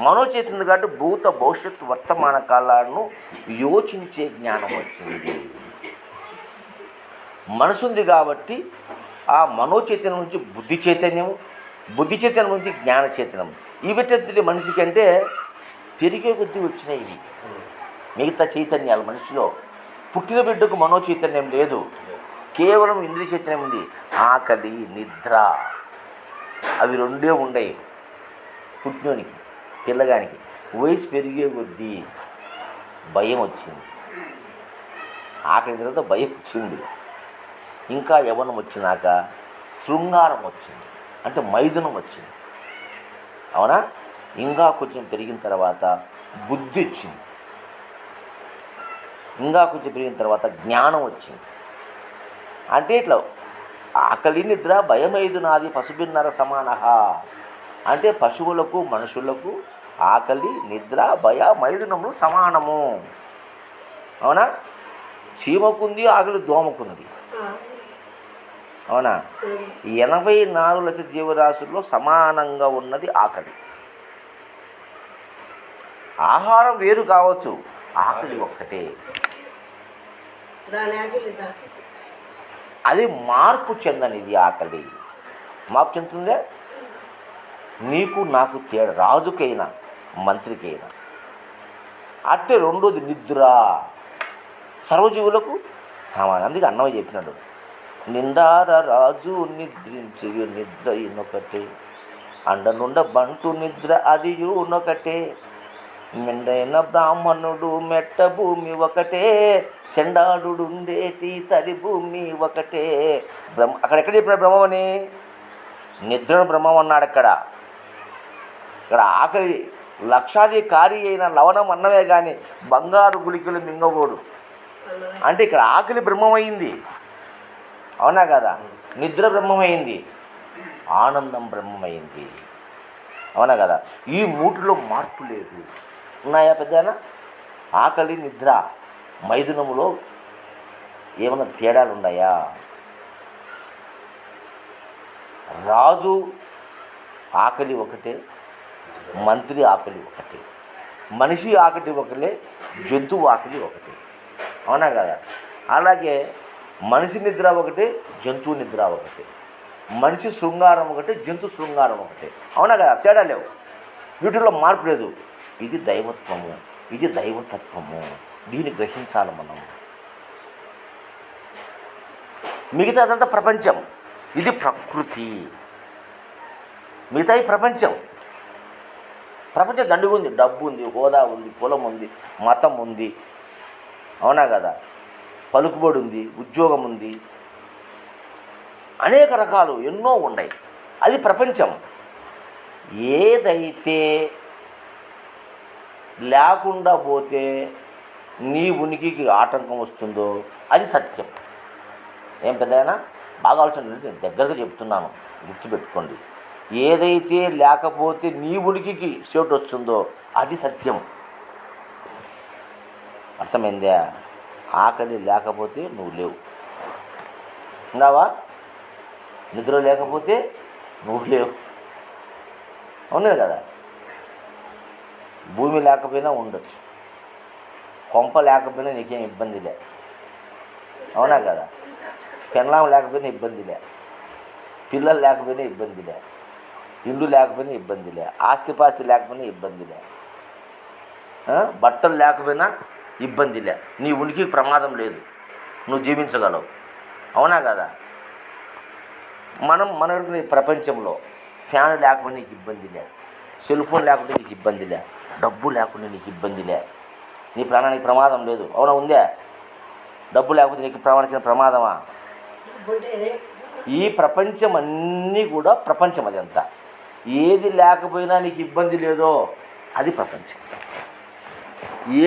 మనోచైతన్యం కాబట్టి భూత భవిష్యత్తు వర్తమాన కాలాలను యోచించే జ్ఞానం వచ్చింది. మనసు ఉంది కాబట్టి ఆ మనోచైతన్యం నుంచి బుద్ధి చైతన్యం, బుద్ధి చైతన్యం నుంచి జ్ఞాన చైతన్యం. ఇవి మనిషికి అంటే పెరిగే కొద్దీ వచ్చినాయి ఇవి. మిగతా చైతన్యాలు మనిషిలో పుట్టిన బిడ్డకు మనోచైతన్యం లేదు, కేవలం ఇంద్రియ చైతన్యం ఉంది. ఆకలి, నిద్ర అవి 2 ఉండయి పుట్టినోనికి, పిల్లగానికి. వయసు పెరిగే కొద్దీ భయం వచ్చింది, ఆకలి తర్వాత భయం వచ్చింది, ఇంకా యవ్వనం వచ్చినాక శృంగారం వచ్చింది, అంటే మైథునం వచ్చింది. అవునా? ఇంకా కొంచెం పెరిగిన తర్వాత బుద్ధి వచ్చింది, ఇంకా కొంచెం పెరిగిన తర్వాత జ్ఞానం వచ్చింది. అంటే ఇట్లా ఆకలి, నిద్ర, భయమైదునాది పశుభిన్నర సమాన. అంటే పశువులకు మనుషులకు ఆకలి, నిద్ర, భయ, మైదునములు సమానము. అవునా? చీమకుంది, ఆకలి దోమకుంది. అవునా? 84 లక్షల జీవరాశుల్లో సమానంగా ఉన్నది ఆకలి. ఆహారం వేరు కావచ్చు, ఆకలి ఒక్కటే. అది మార్పు చెందనిది ఆకలి. మార్పు చెందుతుందే. నీకు నాకు తేడా, రాజుకైనా మంత్రికైనా. అట్టే రెండోది నిద్ర, సర్వజీవులకు సమానం. అందుకే అన్నమయ్య చెప్పినాడు, నిండార రాజు నిద్రించి నిద్ర ఇనొకటే, అండనుండ బంటు నిద్ర అది యూనొకటే, మెండైన బ్రాహ్మణుడు మెట్ట భూమి ఒకటే, చెండాడుండేటి తరి భూమి ఒకటే. అక్కడెక్కడ చెప్పిన బ్రహ్మమని? నిద్రను బ్రహ్మం అన్నాడు. ఇక్కడ ఆకలి లక్షాధికారి అయిన లవణం అన్నమే కానీ బంగారు గుళికలు మింగబోడు. అంటే ఇక్కడ ఆకలి బ్రహ్మమైంది. అవునా కదా? నిద్ర బ్రహ్మమైంది, ఆనందం బ్రహ్మమైంది. అవునా కదా? ఈ మూటిలో మార్పు లేదు. ఉన్నాయా పెద్దనా? ఆకలి, నిద్ర, మైథునములో ఏమైనా తేడాలు ఉన్నాయా? రాజు ఆకలి ఒకటే, మంత్రి ఆకలి ఒకటే, మనిషి ఆకలి ఒకటే, జంతువు ఆకలి ఒకటే. అవునా కదా? అలాగే మనిషి నిద్ర ఒకటి, జంతువు నిద్ర ఒకటి. మనిషి శృంగారం ఒకటి, జంతు శృంగారం ఒకటి. అవునా కదా? తేడా లేవు, వీటిలో మార్పు లేదు. ఇది దైవత్వము, ఇది దైవతత్వము. దీన్ని గ్రహించాలి మనం. మిగతాదంతా ప్రపంచం, ఇది ప్రకృతి. మిగతా ఈ ప్రపంచం దండుగా ఉంది. డబ్బు ఉంది, హోదా ఉంది, కులం ఉంది, మతం ఉంది. అవునా కదా? పలుకుబడి ఉంది, ఉద్యోగం ఉంది, అనేక రకాలు ఎన్నో ఉన్నాయి. అది ప్రపంచం. ఏదైతే లేకుండా పోతే నీ ఉనికికి ఆటంకం వస్తుందో అది సత్యం. ఏం పెద్దయినా బాగా ఆలోచన, నేను దగ్గరగా చెప్తున్నాను, గుర్తుపెట్టుకోండి. ఏదైతే లేకపోతే నీ ఉనికికి చోటు వస్తుందో అది సత్యం. అర్థమైందా? ఆకలి లేకపోతే నువ్వు లేవు. ఉన్నావా? నిద్ర లేకపోతే నువ్వు లేవు. అవునే కదా? భూమి లేకపోయినా ఉండొచ్చు, కొంప లేకపోయినా నీకేం ఇబ్బంది లే. అవునా కదా? పెళ్ళాం లేకపోయినా ఇబ్బంది లే, పిల్లలు లేకపోయినా ఇబ్బంది లే, ఇల్లు లేకపోయినా ఇబ్బంది లే, ఆస్తిపాస్తి లేకపోయినా ఇబ్బంది లే, బట్టలు లేకపోయినా ఇబ్బంది లే. నీ ఉనికికి ప్రమాదం లేదు, నువ్వు జీవించగలవు. అవునా కదా? మన ప్రపంచంలో ఫ్యాన్ లేకపోతే నీకు ఇబ్బంది లే, సెల్ ఫోన్ లేకపోతే నీకు ఇబ్బంది లే, డబ్బు లేకుండా నీకు ఇబ్బంది లే, నీ ప్రాణానికి ప్రమాదం లేదు. అవునా? ఉందే? డబ్బు లేకపోతే నీకు ప్రాణానికి ప్రమాదమా? ఈ ప్రపంచం అన్నీ కూడా ప్రపంచం. అదంతా ఏది లేకపోయినా నీకు ఇబ్బంది లేదో అది ప్రపంచం.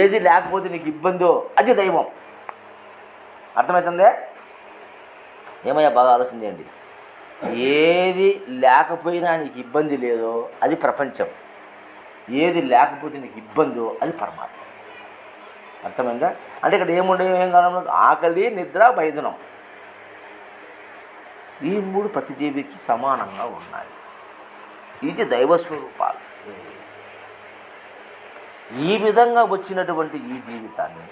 ఏది లేకపోతే నీకు ఇబ్బందో అది దైవం. అర్థమవుతుందే? ఏమయ్యా, బాగా ఆలోచన చేయండి. ఏది లేకపోయినా నీకు ఇబ్బంది లేదో అది ప్రపంచం. ఏది లేకపోతే నీకు ఇబ్బందో అది పరమాత్మ. అర్థమైందా? అంటే ఇక్కడ ఏం కాలం? ఆకలి, నిద్ర, మైథునం, ఈ మూడు ప్రతి జీవికి సమానంగా ఉన్నాయి. ఇది దైవస్వరూపాలు. ఈ విధంగా వచ్చినటువంటి ఈ జీవితాన్ని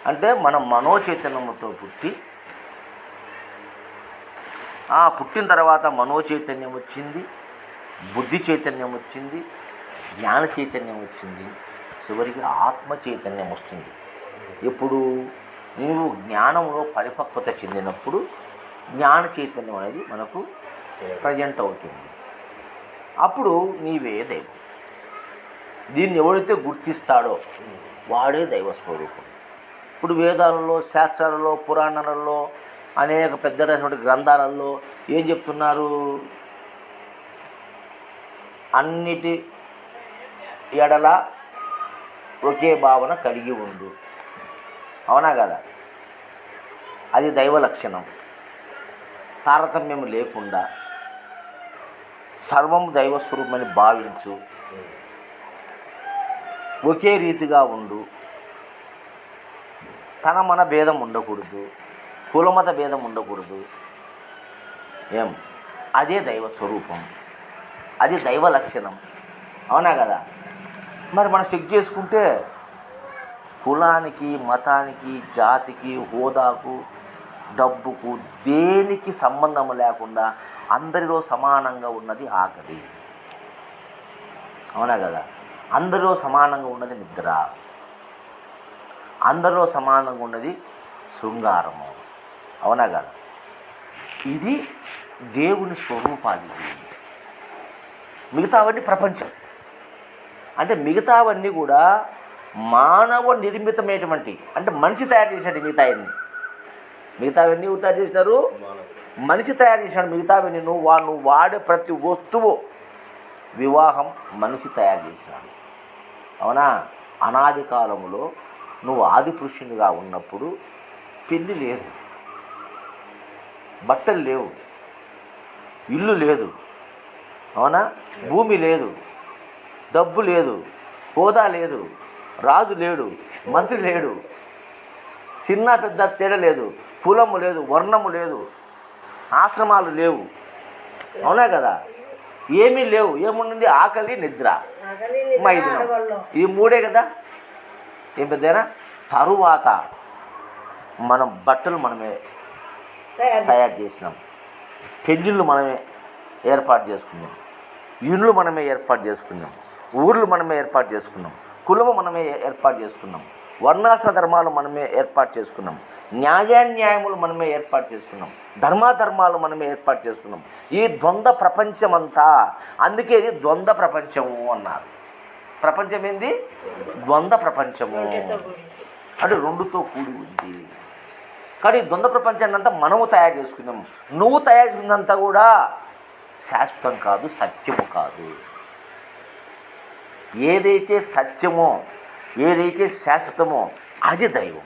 అంటే మనం మనోచైతన్యంతో పుట్టి, పుట్టిన తర్వాత మనోచైతన్యం వచ్చింది, బుద్ధి చైతన్యం వచ్చింది, జ్ఞాన చైతన్యం వచ్చింది, చివరికి ఆత్మ చైతన్యం వస్తుంది. ఎప్పుడు నీవు జ్ఞానంలో పరిపక్వత చెందినప్పుడు జ్ఞాన చైతన్యం అనేది మనకు ప్రజెంట్ అవుతుంది. అప్పుడు నీవే దైవం. దీన్ని ఎవరైతే గుర్తిస్తాడో వాడే దైవస్వరూపం. ఇప్పుడు వేదాలలో, శాస్త్రాలలో, పురాణాలలో, అనేక పెద్దటువంటి గ్రంథాలలో ఏం చెప్తున్నారు? అన్నిటి ఎడల ఒకే భావన కలిగి ఉండు. అవునా కదా? అది దైవ లక్షణం. తారతమ్యం లేకుండా సర్వం దైవస్వరూపమని భావించు. ఒకే రీతిగా ఉండు. తన మన భేదం ఉండకూడదు, కులమత భేదం ఉండకూడదు. అదే దైవ స్వరూపం, అది దైవ లక్షణం. అవునా కదా? మరి మనం చెక్ చేసుకుంటే కులానికి, మతానికి, జాతికి, హోదాకు, డబ్బుకు దేనికి సంబంధం లేకుండా అందరిలో సమానంగా ఉన్నది ఆకలి. అవునా కదా? అందరిలో సమానంగా ఉన్నది నిద్ర, అందరిలో సమానంగా ఉన్నది శృంగారము. అవునా కదా? ఇది దేవుని స్వరూపాలు. మిగతావన్నీ ప్రపంచం. అంటే మిగతావన్నీ కూడా మానవ నిర్మితమైనటువంటి, అంటే మనిషి తయారు చేసినట్టు మిగతావన్నీ తయారు చేసినారు, మనిషి తయారు చేసినాడు. మిగతావన్నీ నువ్వు వాడే ప్రతి వస్తువు, వివాహం మనిషి తయారు చేసినాడు. అవునా? అనాది కాలంలో నువ్వు ఆది పురుషునిగా ఉన్నప్పుడు పెళ్ళి లేదు, బట్టలు లేవు, ఇల్లు లేదు. అవునా? భూమి లేదు, డబ్బు లేదు, హోదా లేదు, రాజు లేడు, మంత్రి లేడు, చిన్న పెద్ద తేడా లేదు, కులము లేదు, వర్ణము లేదు, ఆశ్రమాలు లేవు. అవునా కదా? ఏమీ లేవు. ఏముంది? ఆకలి, నిద్ర, మైథునం, ఈ మూడే కదా. ఏం పెద్దనా? తరువాత మనం బట్టలు మనమే తయారు తయారు చేసినాం, పెళ్ళిళ్ళు మనమే ఏర్పాటు చేసుకున్నాం, ఇండ్లు మనమే ఏర్పాటు చేసుకున్నాం, ఊర్లు మనమే ఏర్పాటు చేసుకున్నాం, కులము మనమే ఏర్పాటు చేసుకున్నాం, వర్ణాశ్ర ధర్మాలు మనమే ఏర్పాటు చేసుకున్నాం, న్యాయాన్యాయములు మనమే ఏర్పాటు చేసుకున్నాం, ధర్మాధర్మాలు మనమే ఏర్పాటు చేసుకున్నాం. ఈ ద్వంద్వ ప్రపంచమంతా, అందుకే ఇది ద్వంద్వ ప్రపంచము అన్నారు. ప్రపంచం ఏంది? ద్వంద్వ ప్రపంచము అంటే రెండుతో కూడి ఉంది. కానీ ద్వంద్వ ప్రపంచాన్ని అంతా మనము తయారు చేసుకున్నాం. నువ్వు తయారు చేసుకున్నంతా కూడా శాశ్వతం కాదు, సత్యము కాదు. ఏదైతే సత్యమో, ఏదైతే శాశ్వతమో అది దైవం.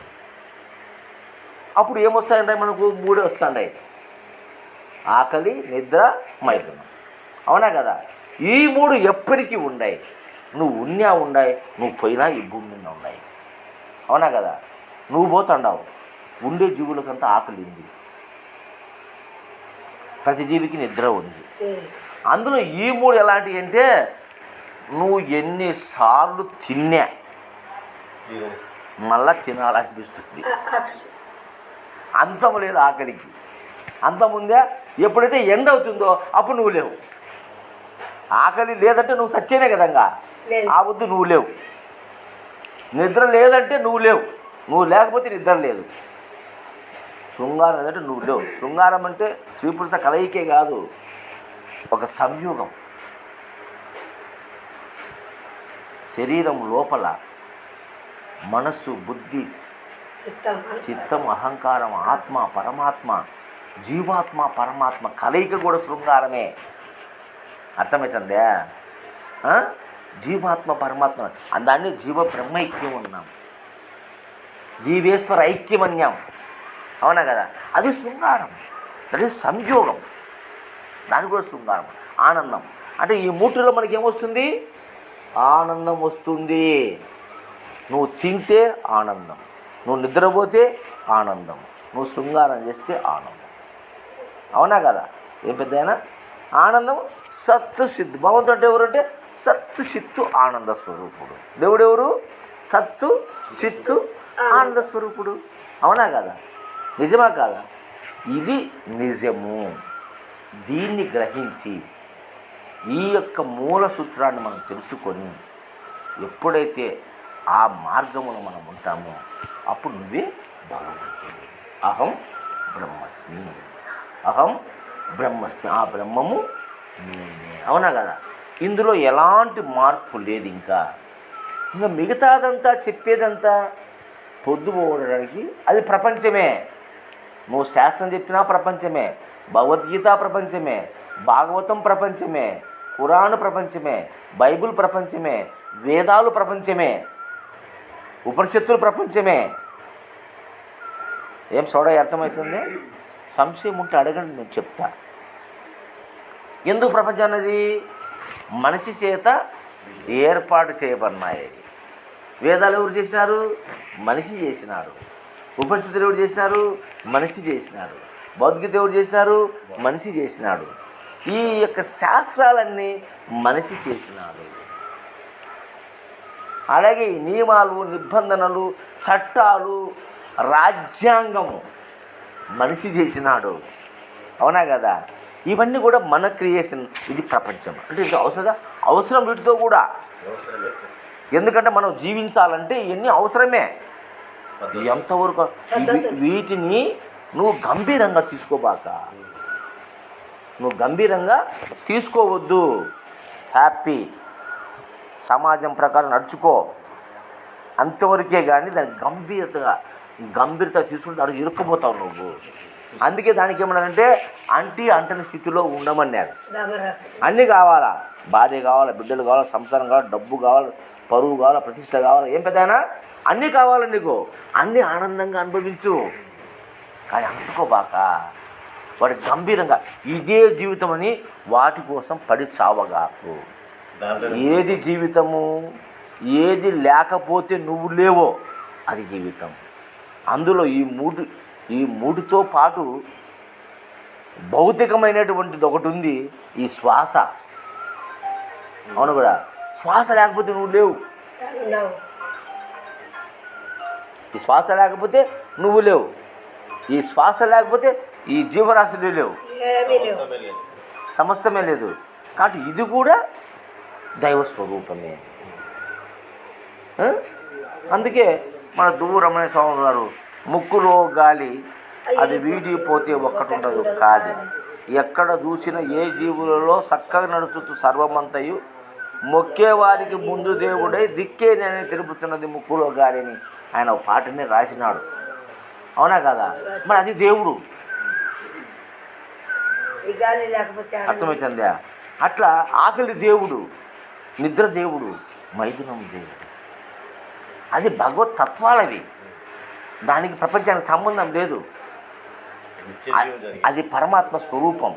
అప్పుడు ఏమొస్తాయంటే మనకు 3 వస్తాయి: ఆకలి, నిద్ర, మైథునం. అవునా కదా? ఈ 3 ఎప్పటికీ ఉన్నాయి. నువ్వు ఉన్నా ఉన్నాయి, నువ్వు పోయినా ఈ భూమి మీద ఉన్నాయి. అవునా కదా? నువ్వు పోతుండవు. ఉండే జీవులకంతా ఆకలి ఉంది, ప్రతి జీవికి నిద్ర ఉంది. అందులో ఈ 3 ఎలాంటివి అంటే, నువ్వు ఎన్నిసార్లు తిన్నా మళ్ళా తినాలనిపిస్తుంది. అంతం లేదు ఆకలికి. అంతం ఉందా? ఎప్పుడైతే ఎండ అవుతుందో అప్పుడు నువ్వు లేవు. ఆకలి లేదంటే నువ్వు సచ్చేనే కదంగా, ఆ వద్దు నువ్వు లేవు. నిద్ర లేదంటే నువ్వు లేవు, నువ్వు లేకపోతే నిద్ర లేదు. శృంగారం లేదంటే నువ్వు లేవు. శృంగారం అంటే స్త్రీ పురుష కలయికే కాదు, ఒక సంయోగం. శరీరం లోపల మనస్సు, బుద్ధి, చిత్తం, అహంకారం, ఆత్మ, పరమాత్మ, జీవాత్మ, పరమాత్మ కలయిక కూడా శృంగారమే. అర్థమవుతుందా? జీవాత్మ పరమాత్మ దాన్ని జీవ బ్రహ్మైక్యం అన్నాం, జీవేశ్వర ఐక్యం అన్నాం. అవునా కదా? అది శృంగారం, అది సంయోగం. దాని కూడా శృంగారం. ఆనందం అంటే ఈ 3లో మనకి ఏమొస్తుంది? ఆనందం వస్తుంది. నువ్వు తింటే ఆనందం, నువ్వు నిద్రపోతే ఆనందం, నువ్వు శృంగారం చేస్తే ఆనందం. అవునా కదా? ఏం పెద్దయినా ఆనందం సత్తు సిద్ధు. భగవంతుడు అంటే ఎవరు అంటే సత్తు చిత్తు ఆనంద స్వరూపుడు. దేవుడు ఎవరు? సత్తు చిత్తు ఆనంద స్వరూపుడు. అవునా కదా? నిజమా కాదా? ఇది నిజము. దీన్ని గ్రహించి ఈ యొక్క మూల సూత్రాన్ని మనం తెలుసుకొని ఎప్పుడైతే ఆ మార్గమును మనం ఉంటామో అప్పుడు నువ్వే భగవంతుడు. అహం బ్రహ్మస్మి, అహం బ్రహ్మస్మి. ఆ బ్రహ్మము నేనే. అవునా కదా? ఇందులో ఎలాంటి మార్పు లేదు. ఇంకా మిగతాదంతా చెప్పేదంతా పొద్దుపోవడానికి అది ప్రపంచమే. నువ్వు శాస్త్రం చెప్పినా ప్రపంచమే, భగవద్గీత ప్రపంచమే, భాగవతం ప్రపంచమే, పురాణ ప్రపంచమే, బైబిల్ ప్రపంచమే, వేదాలు ప్రపంచమే, ఉపనిషత్తులు ప్రపంచమే. ఏం సోడా అర్థమవుతుంది? సంశయం ఉంటే అడగండి, నేను చెప్తా. ఎందుకు ప్రపంచం అన్నది? మనిషి చేత ఏర్పాటు చేయబడినాయి. వేదాలు ఎవరు చేసినారు? మనిషి చేసినారు. ఉపనిషత్తులు ఎవరు చేసినారు? మనిషి చేసినారు. భౌతికత ఎవరు చేసినారు? మనిషి చేసినాడు. ఈ యొక్క శాస్త్రాలన్నీ మనిషి చేసినాడు. అలాగే ఈ నియమాలు, నిబంధనలు, చట్టాలు, రాజ్యాంగము మనిషి చేసినాడు. అవునా కదా? ఇవన్నీ కూడా మన క్రియేషన్. ఇది ప్రపంచం అంటే ఇది అవసరం వీటితో కూడా. ఎందుకంటే మనం జీవించాలంటే ఇవన్నీ అవసరమే. ఎంతవరకు వీటిని నువ్వు గంభీరంగా తీసుకోబాక, నువ్వు గంభీరంగా తీసుకోవద్దు. హ్యాపీ సమాజం ప్రకారం నడుచుకో, అంతవరకే. కానీ దాన్ని గంభీరత తీసుకుంటే దానికి ఇరుక్కుపోతావు నువ్వు. అందుకే దానికి ఏమన్నారంటే అంటని స్థితిలో ఉండమన్నారు. అన్నీ కావాలా, భార్య కావాలా, బిడ్డలు కావాలా, సంసారం కావాలా, డబ్బు కావాలా, పరువు కావాలా, ప్రతిష్ట కావాలా, ఏం పెద్దనా అన్నీ కావాలి నీకు. అన్నీ ఆనందంగా అనుభవించు, కానీ అంటుకోబాక. వాడి గంభీరంగా ఇదే జీవితం అని వాటి కోసం పడి చావగాకు. ఏది జీవితము? ఏది లేకపోతే నువ్వు లేవో అది జీవితం. అందులో ఈ మూడుతో పాటు భౌతికమైనటువంటిది ఒకటి ఉంది, ఈ శ్వాస. అవును కూడా, శ్వాస లేకపోతే నువ్వు లేవు. ఈ శ్వాస లేకపోతే నువ్వు లేవు, ఈ శ్వాస లేకపోతే ఈ జీవరాశులు లేవు, ఏమీ లేవు. అవసరమే లేదు. సమస్తమే లేదు. కాబట్టి ఇది కూడా దైవ స్వరూపమే. అందుకే మన దువ్వు రమణ స్వామి గారు ముక్కులో గాలి అది వీడిపోతే ఒక్కటుండదు కాదు, ఎక్కడ చూసిన ఏ జీవులలో చక్కగా నడుచుతూ సర్వమంతయు మొక్కేవారికి ముందు దేవుడై దిక్కే నేను తిరుపుతున్నది ముక్కులో గాలిని ఆయన ఒక పాటని రాసినాడు. అవునా కదా? మరి అది దేవుడు. ఈ గాలి లేకపోతే అర్థమవుతుందా? అట్లా ఆకలి దేవుడు, నిద్ర దేవుడు, మైథునం దేవుడు. అది భగవత్ తత్వాలవి, దానికి ప్రపంచానికి సంబంధం లేదు. నిత్య జీవం జరిగింది. అది పరమాత్మ స్వరూపం.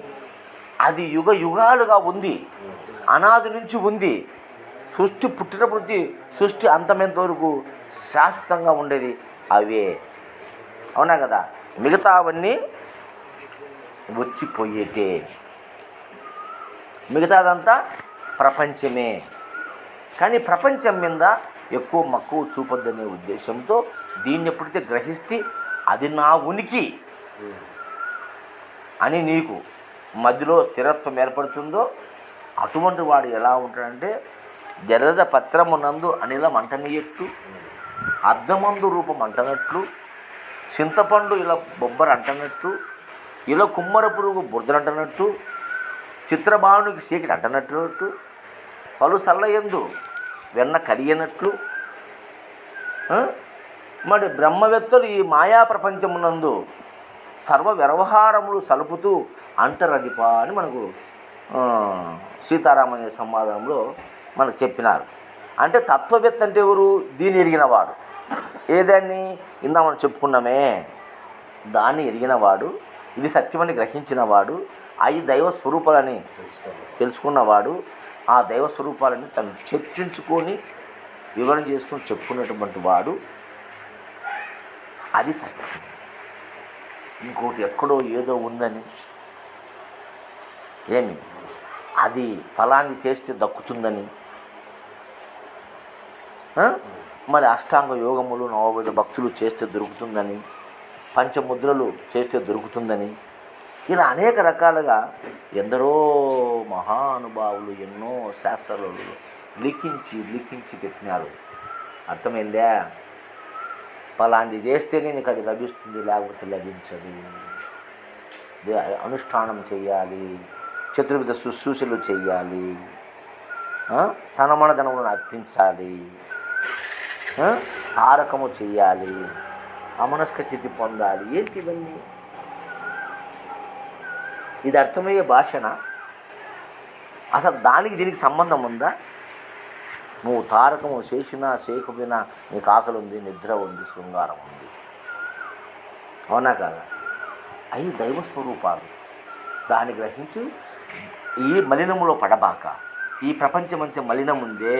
అది యుగ యుగాలుగా ఉంది, అనాది నుంచి ఉంది. సృష్టి పుట్టినప్పటి నుంచి సృష్టి అంతమెంత వరకు శాశ్వతంగా ఉండేది అవే. అవునా కదా? మిగతా అవన్నీ వచ్చిపోయేటే, మిగతాదంతా ప్రపంచమే. కానీ ప్రపంచం మీద ఎక్కువ మక్కువ చూపొద్దనే ఉద్దేశంతో దీన్ని ఎప్పుడైతే గ్రహిస్తే అది నా ఉనికి అని నీకు మధ్యలో స్థిరత్వం ఏర్పడుతుందో అటువంటి వాడు ఎలా ఉంటాడంటే జరద పత్రమునందు అనిలం అంటనీయట్టు, అద్దమందు రూపం అంటనట్లు, చింతపండు ఇలా బొబ్బర అంటనట్టు, ఇలా కుమ్మర పురుగు బురదలంటనట్టు, చిత్రబాణుకి చీకటి అంటనట్టు, పలు సల్లయందు వెన్న కలిగినట్లు, మరి బ్రహ్మవేత్తలు ఈ మాయా ప్రపంచమునందు సర్వ వ్యవహారములు సలుపుతూ అంటరదిప అని మనకు సీతారామయ్య సంవాదంలో మనకు చెప్పినారు. అంటే తత్వవేత్త అంటే ఎవరు? దీన్ని ఎరిగినవాడు. ఏదాన్ని ఇందా మనం చెప్పుకున్నామే, దాన్ని ఎరిగినవాడు, ఇది సత్యమని గ్రహించినవాడు, అవి దైవ స్వరూపాలని తెలుసుకున్నవాడు, ఆ దైవ స్వరూపాలని తను చర్చించుకొని వివరణ చేసుకొని చెప్పుకున్నటువంటి వాడు. అది సత్యం. ఇంకోటి ఎక్కడో ఏదో ఉందని ఏమి అది ఫలాన్ని చేస్తే దక్కుతుందని, మరి అష్టాంగ యోగములు నవవిధ భక్తులు చేస్తే దొరుకుతుందని, పంచముద్రలు చేస్తే దొరుకుతుందని, ఇలా అనేక రకాలుగా ఎందరో మహానుభావులు ఎన్నో శాస్త్రాలు లిఖించి పెట్టినారు. అర్థమైందా? ఫలాంటి చేస్తేనే నీకు అది లభిస్తుంది, లేకపోతే లభించదు. అనుష్ఠానం చేయాలి, చతుర్విధ శుశ్రూషలు చేయాలి, తన మన ధనములను అర్పించాలి, తారకము చేయాలి, అమనస్క చితి పొందాలి. ఏంటి ఇవన్నీ? ఇది అర్థమయ్యే భాషన? అసలు దానికి దీనికి సంబంధం ఉందా? నువ్వు తారకము చేసినా చేయకపోయినా నీకు ఆకలి ఉంది, నిద్ర ఉంది, శృంగారం ఉంది. అవునా కాదా? అవి దైవ స్వరూపాలు. దాన్ని గ్రహించి ఈ మలినములో పడబాక. ఈ ప్రపంచమంతా మలినం ఉందే,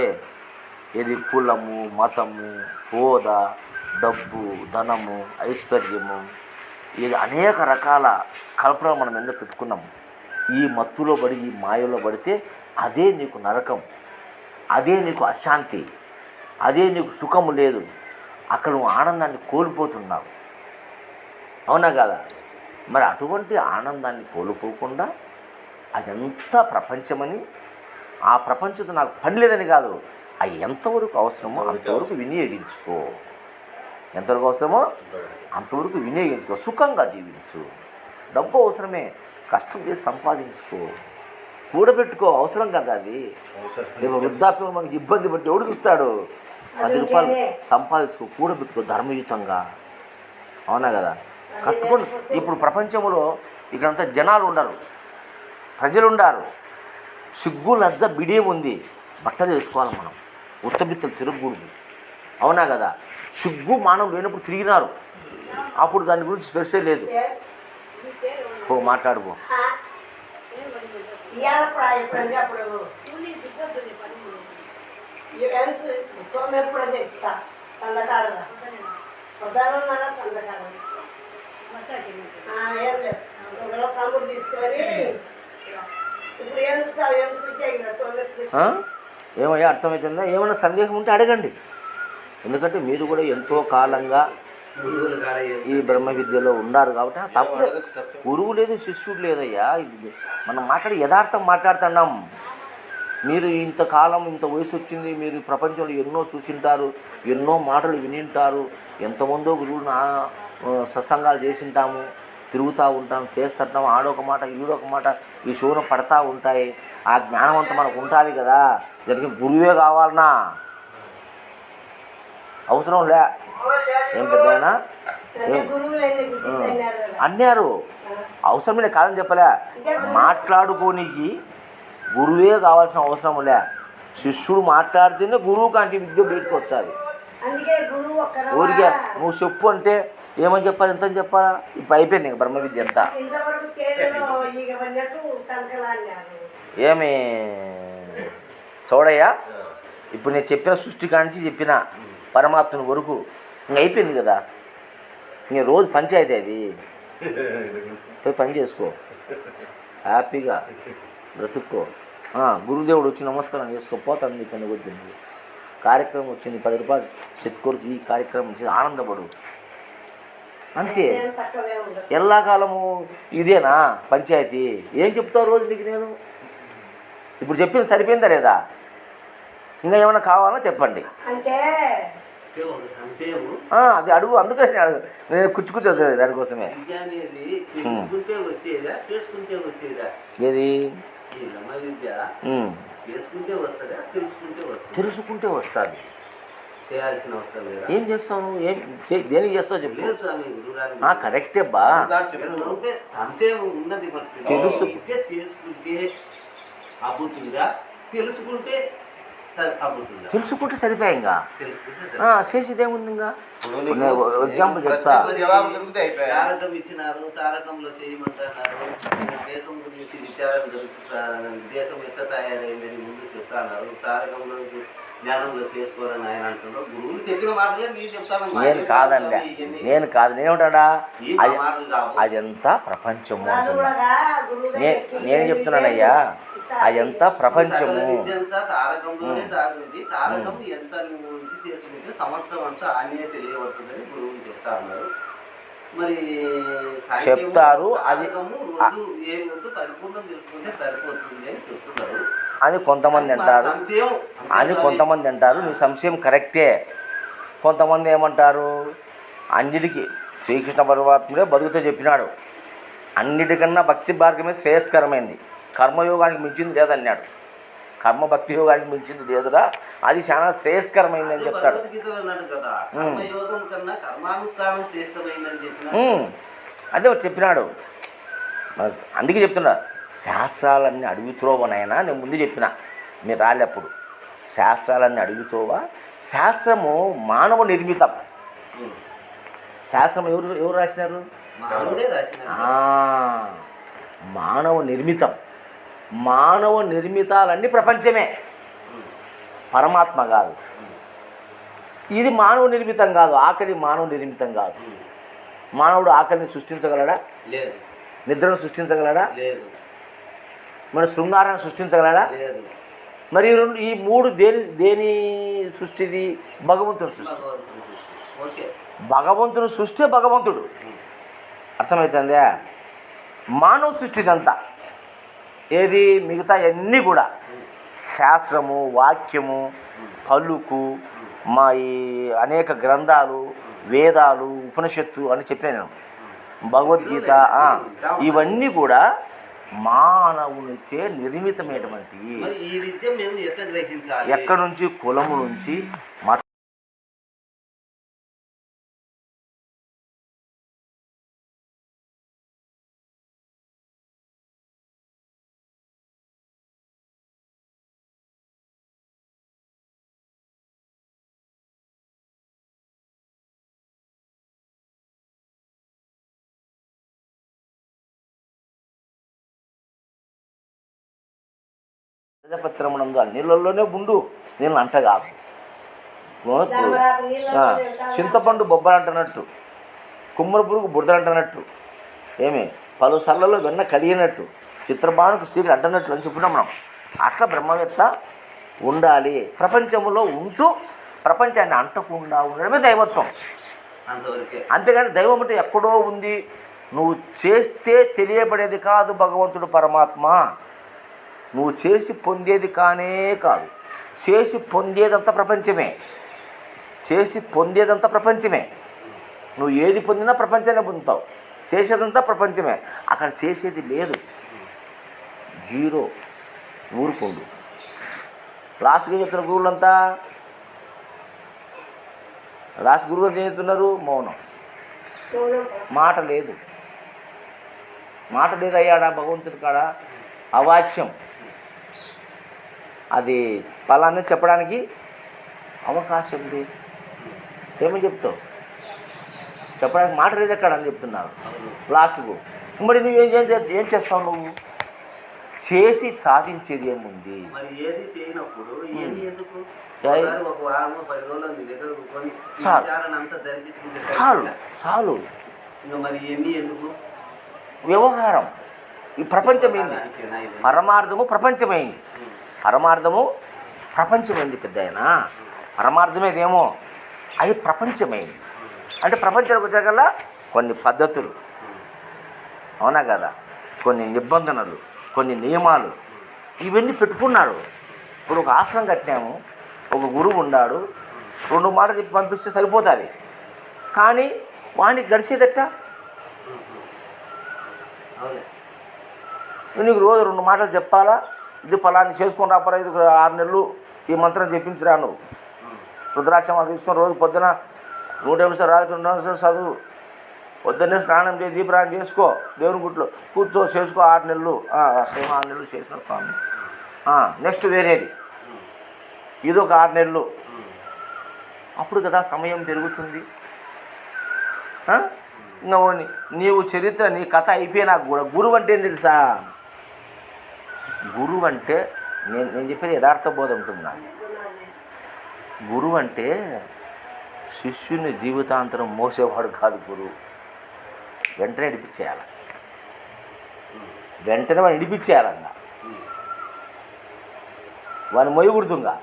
ఇది కులము, మతము, హోదా, డబ్బు, ధనము, ఐశ్వర్యము, ఇది అనేక రకాల కల్పనలు మనం ఎన్నో పెట్టుకున్నాము. ఈ మత్తులో పడి, ఈ మాయలో పడితే అదే నీకు నరకం, అదే నీకు అశాంతి, అదే నీకు సుఖము లేదు. అక్కడ నువ్వు ఆనందాన్ని కోల్పోతున్నావు. అవునా కదా? మరి అటువంటి ఆనందాన్ని కోల్పోకుండా అదంతా ప్రపంచమని, ఆ ప్రపంచంతో నాకు పని లేదని కాదు, అవి ఎంతవరకు అవసరమో అంతవరకు వినియోగించుకో. ఎంతవరకు అవసరమో అంతవరకు వినియోగించుకో. సుఖంగా జీవించు. డబ్బు అవసరమే, కష్టం చేసి సంపాదించుకో, కూడబెట్టుకో. అవసరం కదా అది. రేపు వృద్ధాప్యం మనకి ఇబ్బంది పట్టి ఎవడు చూస్తాడు? 10 రూపాయలు సంపాదించుకో, కూడబెట్టుకో ధర్మయుతంగా. అవునా కదా? కట్టుకోండి. ఇప్పుడు ప్రపంచంలో ఇక్కడంతా జనాలు ఉండరు, ప్రజలు ఉండారు. సిగ్గు లజ్జ బిడియం ఉంది. బట్టలు వేసుకోవాలి మనం, ఉత్తబిత్తలు తిరగకూడదు. అవునా కదా? సిగ్గు మానవం లేనప్పుడు తిరిగినారు, అప్పుడు దాని గురించి స్పెర్సే లేదు. ఓ మాట్లాడుకో. ఎప్పుడు చెప్తా చందకాడదా పొద్దున్నర చందకాడ ఏం లేదు. ఒకరోజు చంద్రుడు తీసుకొని ఇప్పుడు ఏం చూస్తావు, ఏం చూసే ఏమయ్యా అర్థమవుతుందా? ఏమైనా సందేహం ఉంటే అడగండి. ఎందుకంటే మీరు కూడా ఎంతో కాలంగా గురువులు కాడ ఈ బ్రహ్మ విద్యలో ఉన్నారు కాబట్టి తప్పు. అడగచ్చు తప్పే. గురువు లేదు శిష్యుడు లేదయ్యా. ఇది మనం మాట్లాడి యథార్థం మాట్లాడుతున్నాం. మీరు ఇంతకాలం ఇంత వయసు వచ్చింది, మీరు ప్రపంచంలో ఎన్నో చూసింటారు, ఎన్నో మాటలు వినింటారు, ఎంతమందో గురువులు సత్సంగాలు చేసింటాము, తిరుగుతూ ఉంటాం, చేస్తుంటాం, ఆడొక మాట ఈడొక మాట ఈ షోను పడతా ఉంటాయి. ఆ జ్ఞానం అంతా మనకు ఉంటుంది కదా. దానికి గురువే కావాలన్నా అవసరం లే. ఏం పెద్దయినా అన్నారు అవసరమే కాదని చెప్పలే. మాట్లాడుకోనికి గురువే కావాల్సిన అవసరం లే. శిష్యుడు మాట్లాడితేనే గురువు కాంటి విద్య బయటకు వస్తుంది. ఊరికే నువ్వు చెప్పు అంటే ఏమని చెప్పాలి, ఎంత అని చెప్పాలా? ఇప్పుడు అయిపోయింది ఇంక బ్రహ్మ విద్య అంతా. ఏమి చూడయ్యా, ఇప్పుడు నేను చెప్పిన సృష్టి కాంచి చెప్పిన పరమాత్మని వరకు ఇంక అయిపోయింది కదా. ఇంక రోజు పంచాయతీ అది. పోయి పని చేసుకో, హ్యాపీగా బ్రతుక్కో. గురుదేవుడు వచ్చి నమస్కారం చేసుకో, పోతాను నీ పని వచ్చింది. కార్యక్రమం వచ్చింది, 10 రూపాయలు చెత్తుకొరికి ఈ కార్యక్రమం వచ్చింది, ఆనందపడు అంతే. ఎల్లాకాలము ఇదేనా పంచాయతీ? ఏం చెప్తావు రోజు నీకు నేను? ఇప్పుడు చెప్పింది సరిపోయిందా లేదా? ఇంకా ఏమైనా కావాలా చెప్పండి. అంటే అది అడుగు, అందుకని అడుగు. నేను కూర్చుకుంటుంది దానికోసమే. ఏది తెలుసుకుంటే వస్తుంది. ఏం చేస్తావు? ఏం దేనికి చేస్తావు చెప్పు. కరెక్టే బా. సంశయం ఉన్నది తెలుసు చేసుకుంటే అబ్బుతుందా, తెలుసుకుంటే సరిపోయా. ఇంకా చేసేదేముంది? ఇంకా ఎగ్జాంపుల్ చెప్తా. జవాబు దొరికితే తారకం ఇచ్చినారు, తారకంలో చేయమంటున్నారు. దేశం గురించి విచారం జరుగుతా, దేశం ఎట్లా తయారైందని ముందు చెప్తా అన్నారు. తారకంలో జ్ఞానంలో చేసుకోరని ఆయన అంటున్నారు. గురువులు చెప్పిన మాటలే మీరు చెప్తాను. నేను కాదండి, నేను కాదు. నేనేమంటాడా, అదంతా ప్రపంచము. నేను చెప్తున్నానయ్యా, అదంతా ప్రపంచము. తారకంలోనే దాగుంది. తారకం ఎంత నువ్వు ఇది చేసుకుంటే సమస్తం అంతా ఆయనే తెలియబడుతుందని గురువులు చెప్తా ఉన్నారు. మరి చెప్తారు. అది ఏమిటో పరిపూర్ణం తెలుసుకుంటే సరిపోతుంది అని చెప్తున్నారు అని కొంతమంది అంటారు. కొంతమంది అంటారు నీ సంశయం కరెక్టే. కొంతమంది ఏమంటారు, అన్నిటికీ శ్రీకృష్ణ పరమాత్ముడే బతుకుతో చెప్పినాడు, అన్నిటికన్నా భక్తి మార్గమే శ్రేయస్కరమైంది, కర్మయోగానికి మించింది లేదన్నాడు. కర్మ భక్తి యోగానికి మించింది లేదురా, అది చాలా శ్రేయస్కరమైంది అని చెప్తాడు. అదే చెప్పినాడు. అందుకే చెప్తున్నా, శాస్త్రాలన్నీ అడుగుతోవనైనా నేను ముందు చెప్పిన, మీరు రాలేప్పుడు. శాస్త్రాలన్నీ అడుగుతోవా. శాస్త్రము మానవ నిర్మితం. శాస్త్రం ఎవరు రాసినారు? మానవ నిర్మితం. మానవ నిర్మితాలన్నీ ప్రపంచమే, పరమాత్మ కాదు. ఇది మానవ నిర్మితం కాదు, ఆకలి మానవ నిర్మితం కాదు. మానవుడు ఆకలిని సృష్టించగలడా? లేదు. నిద్రను సృష్టించగలడా? లేదు. మన శృంగారాన్ని సృష్టించగలడా? లేదు. మరి ఈ మూడు దేని సృష్టిది? భగవంతుని సృష్టి. భగవంతుని సృష్టి భగవంతుడు. అర్థమవుతుందా? మానవ సృష్టిదంతా ఏది? మిగతా అన్నీ కూడా శాస్త్రము, వాక్యము, పలుకు, మా ఈ అనేక గ్రంథాలు, వేదాలు, ఉపనిషత్తు అని చెప్పాను, భగవద్గీత, ఇవన్నీ కూడా మానవునిచే నిర్మితమైనటువంటి. ఎక్కడి నుంచి? కులము నుంచి, మత ప్రజపత్రమునందు ఆ నీళ్ళల్లోనే ఉండు, నేను అంటగాకు. చింతపండు బొబ్బలంటున్నట్టు, కుమ్మర పురుగు బురదలంటున్నట్టు, ఏమి పలు సర్లలో వెన్న కలిగినట్టు, చిత్రబాణకు స్త్రీలు అంటున్నట్లు అని చెప్పున్నాం మనం. అట్లా బ్రహ్మవేత్త ఉండాలి. ప్రపంచంలో ఉంటూ ప్రపంచాన్ని అంటకుండా ఉండడమే దైవత్వం. అంతవరకే. అంతేగాని దైవం అంటే ఎక్కడో ఉంది, నువ్వు చేస్తే తెలియబడేది కాదు భగవంతుడు పరమాత్మ. నువ్వు చేసి పొందేది కానే కాదు. చేసి పొందేదంతా ప్రపంచమే. చేసి పొందేదంతా ప్రపంచమే. నువ్వు ఏది పొందినా ప్రపంచాన్ని పొందుతావు. చేసేదంతా ప్రపంచమే. అక్కడ చేసేది లేదు, జీరో. ఊరుకుండు. లాస్ట్గా చెప్తున్న గురువులంతా, లాస్ట్ గురువులు ఏం చెప్తున్నారు? మౌనం. మాట లేదు. మాట లేదు అయ్యాడా భగవంతుడి కాడ. అవాచ్యం. అది ఫలాన్ని చెప్పడానికి అవకాశం ఉంది. ఏమని చెప్తావు? చెప్పడానికి మాట లేదు ఎక్కడ అని చెప్తున్నారు లాస్ట్కు. మరి ఏం చేస్తావు నువ్వు? చేసి సాధించేది ఏముంది? మరి ఏది చేయనప్పుడు ఏది ఎందుకు? ఏయ్. ఒక వారమో 10 రోజులు నీ దగ్గర కూర్చొని చాలు. విచారణ అంతా జరిపించుకుంటే చాలు చాలు. ఇంకా మరి ఎన్ని ఎందుకు? వ్యవహారం. ఈ ప్రపంచమైంది. దానికేనా ఇది? పరమార్థము ప్రపంచమైంది. పరమార్థము ప్రపంచమైంది పెద్ద ఆయన. పరమార్థమేదేమో అది ప్రపంచమైంది. అంటే ప్రపంచానికి వచ్చాకల్లా కొన్ని పద్ధతులు, అవునా కదా, కొన్ని నిబంధనలు, కొన్ని నియమాలు, ఇవన్నీ పెట్టుకున్నారు. ఇప్పుడు ఒక ఆశ్రమం కట్టినాము, ఒక గురువు ఉన్నాడు, 2 మాటలు చెప్పి పంపిస్తే సరిపోతుంది. కానీ వాడికి గడిచేదట. అవునే. నీకు రోజు 2 మాటలు చెప్పాలా? ఇది ఫలాన్ని చేసుకొని రాపరా, ఇది 6 నెలలు ఈ మంత్రం చెప్పించిరా. నువ్వు రుద్రాక్షమాలు తీసుకొని రోజు పొద్దున 100 నిమిషాలు, రాత్రి 2 నిమిషాలు చదువు. పొద్దున్నే స్నానం చేసి దీపరాణం చేసుకో, దేవుని గుట్లో కూర్చో, చేసుకో. 6 నెలలు. సేమ్ 6 నెలలు చేసిన స్వామి. నెక్స్ట్ వేరేది, ఇదొక 6 నెలలు. అప్పుడు కదా సమయం పెరుగుతుంది. ఇంకా నీవు చరిత్ర, నీ కథ అయిపోయినా కూడా గురువు అంటే ఏం తెలుసా? గురువు అంటే నేను చెప్పేది యథార్థ బోధ ఉంటుంది నాకు. గురువు అంటే శిష్యుని జీవితాంతరం మోసేవాడు కాదు గురువు. వెంటనే ఇడిపించేయాలి. వెంటనే వాడిని ఇడిపించేయాలన్నా. వాడిని మోయకూడదుగా.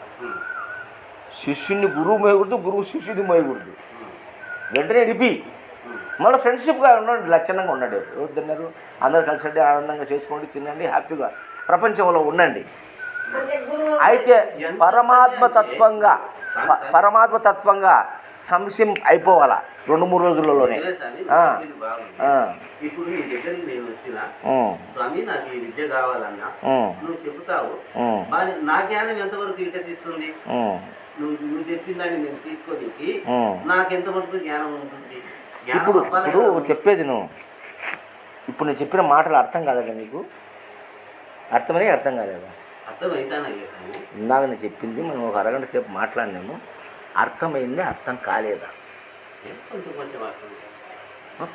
శిష్యుని గురువు మోయకూడదు, గురువు శిష్యుని మోయకూడదు. వెంటనే ఇడిపి మళ్ళీ ఫ్రెండ్షిప్గా ఉండండి, లక్షణంగా ఉండండి. వద్దన్నారు, అందరూ కలిసి ఆనందంగా చేసుకోండి, తినండి, హ్యాపీగా ప్రపంచంలో ఉండండి. అయితే పరమాత్మ తత్వంగా సంశయం అయిపోవాలా 2-3 రోజులలోనే. ఇప్పుడు నీ దగ్గరికి నేను వచ్చినా, స్వామి నాకు ఈ విద్య కావాలన్నా నువ్వు చెబుతావు. మరి నా జ్ఞానం ఎంతవరకు వికసిస్తుంది? నువ్వు చెప్పిన దాన్ని నేను తీసుకోనికి నాకెంతవరకు జ్ఞానం ఉంటుంది? ఇప్పుడు చెప్పేది నువ్వు, ఇప్పుడు నేను చెప్పిన మాటలు అర్థం కాలేదా నీకు? అర్థమనే అర్థం కాలేదా? అర్థమైతానయ్యా. ఇందాక నేను చెప్పింది మనం ఒక అరగంట సేపు మాట్లాడినాము. అర్థమైంది, అర్థం కాలేదా? కొంచెం కొంచెం అర్థం.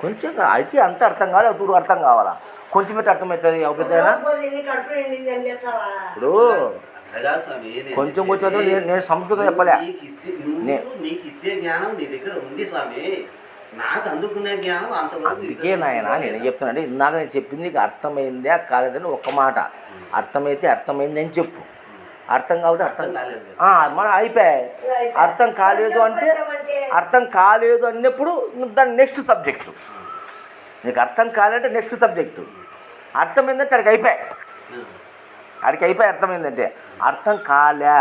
కొంచెం అయితే అంత అర్థం కావాలి, దూరం అర్థం కావాలా? కొంచెం పెట్టి అర్థమవుతుంది. పెద్దయినా ఇప్పుడు కొంచెం కొంచెం నేను సంస్కృతం చెప్పలే. నీకు ఇచ్చే జ్ఞానం నీ దగ్గర ఉంది స్వామి, నాకు అందుకునే జ్ఞానం అంతవరకు. అందుకే నాయన నేను చెప్తున్నాను, ఇందాక నేను చెప్పింది నీకు అర్థమైందే కాలేదని ఒక్క మాట. అర్థమైతే అర్థమైంది అని చెప్పు. అర్థం కాబట్టి అర్థం మన అయిపోయాయి. అర్థం కాలేదు అంటే అర్థం కాలేదు అన్నప్పుడు దాని నెక్స్ట్ సబ్జెక్టు. నీకు అర్థం కాలేదంటే నెక్స్ట్ సబ్జెక్టు. అర్థమైందంటే అడికి అయిపోయాయి. అర్థమైందంటే అర్థం కాలే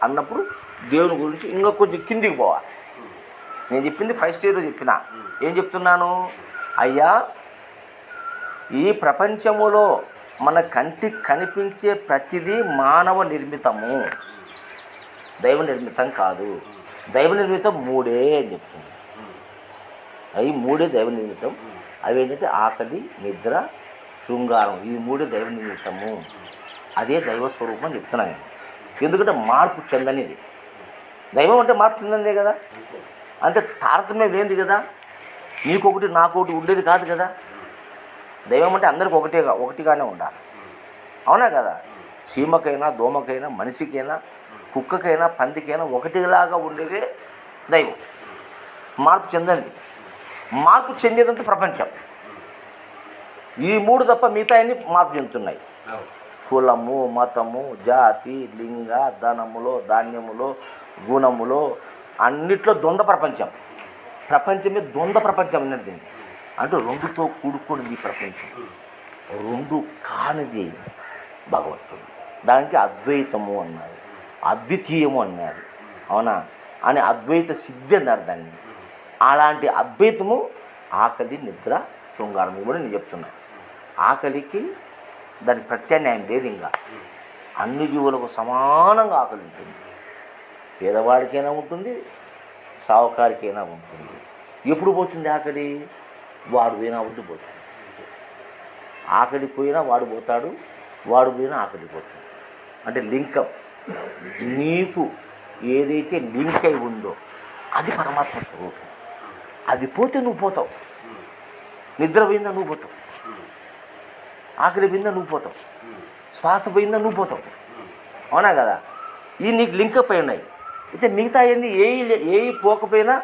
అన్నప్పుడు దేవుని గురించి ఇంకా కొంచెం కిందికి పోవాలి. నేను చెప్పింది 5 స్టేజ్లో చెప్పిన. ఏం చెప్తున్నాను? అయ్యా, ఈ ప్రపంచములో మన కంటికి కనిపించే ప్రతిదీ మానవ నిర్మితము, దైవ నిర్మితం కాదు. దైవ నిర్మితం 3 అని చెప్తుంది. అవి 3 దైవ నిర్మితం. అవి ఏంటంటే ఆకలి, నిద్ర, శృంగారం. ఈ 3 దైవ నిర్మితము. అదే దైవ స్వరూపం అని చెప్తున్నాను నేను. ఎందుకంటే మార్పు చెందనిది. దైవం అంటే మార్పు చెందనిదే కదా. అంటే తారతమ్యం లేనిది కదా. నీకొకటి నాకొకటి ఉండేది కాదు కదా. దైవం అంటే అందరికి ఒకటిగానే ఉండాలి, అవునా కదా. చీమకైనా, దోమకైనా, మనిషికైనా, కుక్కకైనా, పందికైనా ఒకటిలాగా ఉండేదే దైవం. మార్పు చెందండి. మార్పు చెందేదంటే ప్రపంచం. ఈ 3 తప్ప మిగతా అన్ని మార్పు చెందుతున్నాయి. కులము, మతము, జాతి, లింగ, ధనములో, ధాన్యములో, గుణములో, అన్నిట్లో ద్వంద్వ ప్రపంచం. ప్రపంచమే ద్వంద్వ ప్రపంచం అన్నది దీన్ని. అంటే రెండుతో కూడుకున్నది ఈ ప్రపంచం, రెండు కానిది భగవంతుడు. దానికి అద్వైతము అన్నారు, అద్వితీయము అన్నారు, అవునా అని అద్వైత సిద్ధి అన్నారు దాన్ని. అలాంటి అద్వైతము ఆకలి, నిద్ర, శృంగారం కూడా నేను చెప్తున్నా. ఆకలికి దానికి ప్రత్యామ్నాయం లేదు. ఇంకా అన్ని జీవులకు సమానంగా ఆకలి ఉంటుంది. పేదవాడికైనా ఉంటుంది, సావుకారికైనా ఉంటుంది. ఎప్పుడు పోతుంది ఆకలి? వాడు పోయినా ఉండి పోతుంది. ఆకలి పోయినా వాడు పోతాడు, వాడు పోయినా ఆకలి పోతుంది. అంటే లింకప్. నీకు ఏదైతే లింక్ అయి ఉందో అది పరమాత్మ స్వరూపం. అది పోతే నువ్వు పోతావు. నిద్ర పోయిందా నువ్వు పోతావు, ఆకలి పోయిందా నువ్వు పోతావు, శ్వాస పోయిందా నువ్వు పోతావు, అవునా కదా? ఈ నీకు లింకప్ అయి ఉన్నాయి. అయితే మిగతా అన్నీ ఏ పోకపోయినా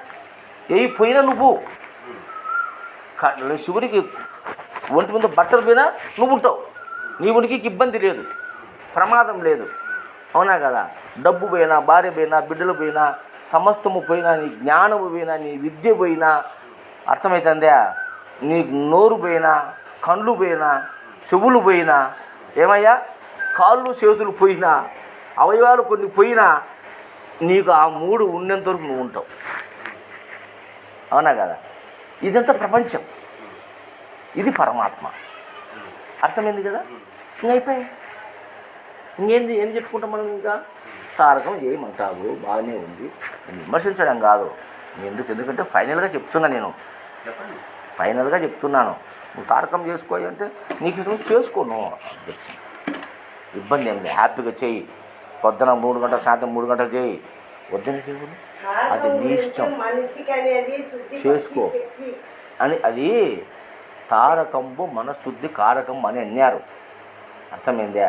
ఏ పోయినా నువ్వు శివుడికి ఒంటి మీద బట్టలు పోయినా నువ్వు ఉంటావు. నీ ఉనికికి ఇబ్బంది లేదు, ప్రమాదం లేదు, అవునా కదా? డబ్బు పోయినా, భార్య పోయినా, బిడ్డలు పోయినా, సమస్తము పోయినా, నీ జ్ఞానము పోయినా, నీ విద్య పోయినా, అర్థమవుతుందా? నీ నోరు పోయినా, కళ్ళు పోయినా, చెవులు పోయినా, ఏమయ్యా కాళ్ళు చేతులు పోయినా, అవయవాలు కొన్ని పోయినా, నీకు ఆ మూడు ఉన్నంత వరకు నువ్వు ఉంటావు, అవునా కదా? ఇదంతా ప్రపంచం, ఇది పరమాత్మ. అర్థమైంది కదా? ఇంక అయిపోయాయి. ఇంకేంది ఏం చెప్పుకుంటాం మనం? ఇంకా తారకం చేయమంటావు, బాగానే ఉంది, విమర్శించడం కాదు. ఎందుకంటే ఫైనల్గా చెప్తున్నా, నేను ఫైనల్గా చెప్తున్నాను. నువ్వు తారకం చేసుకోవాలి అంటే నీకు ఇష్టం చేసుకోను, ఇబ్బంది ఏం లేదు, హ్యాపీగా చెయ్యి. పొద్దున 3 గంటలు, సాయంత్రం 3 గంటలు చేయి, వద్దని చెయ్యి, అది నీ ఇష్టం, చేసుకో అని. అది తారకంబు మనశుద్ధి కారకం అని అన్నారు. అర్థమైందా?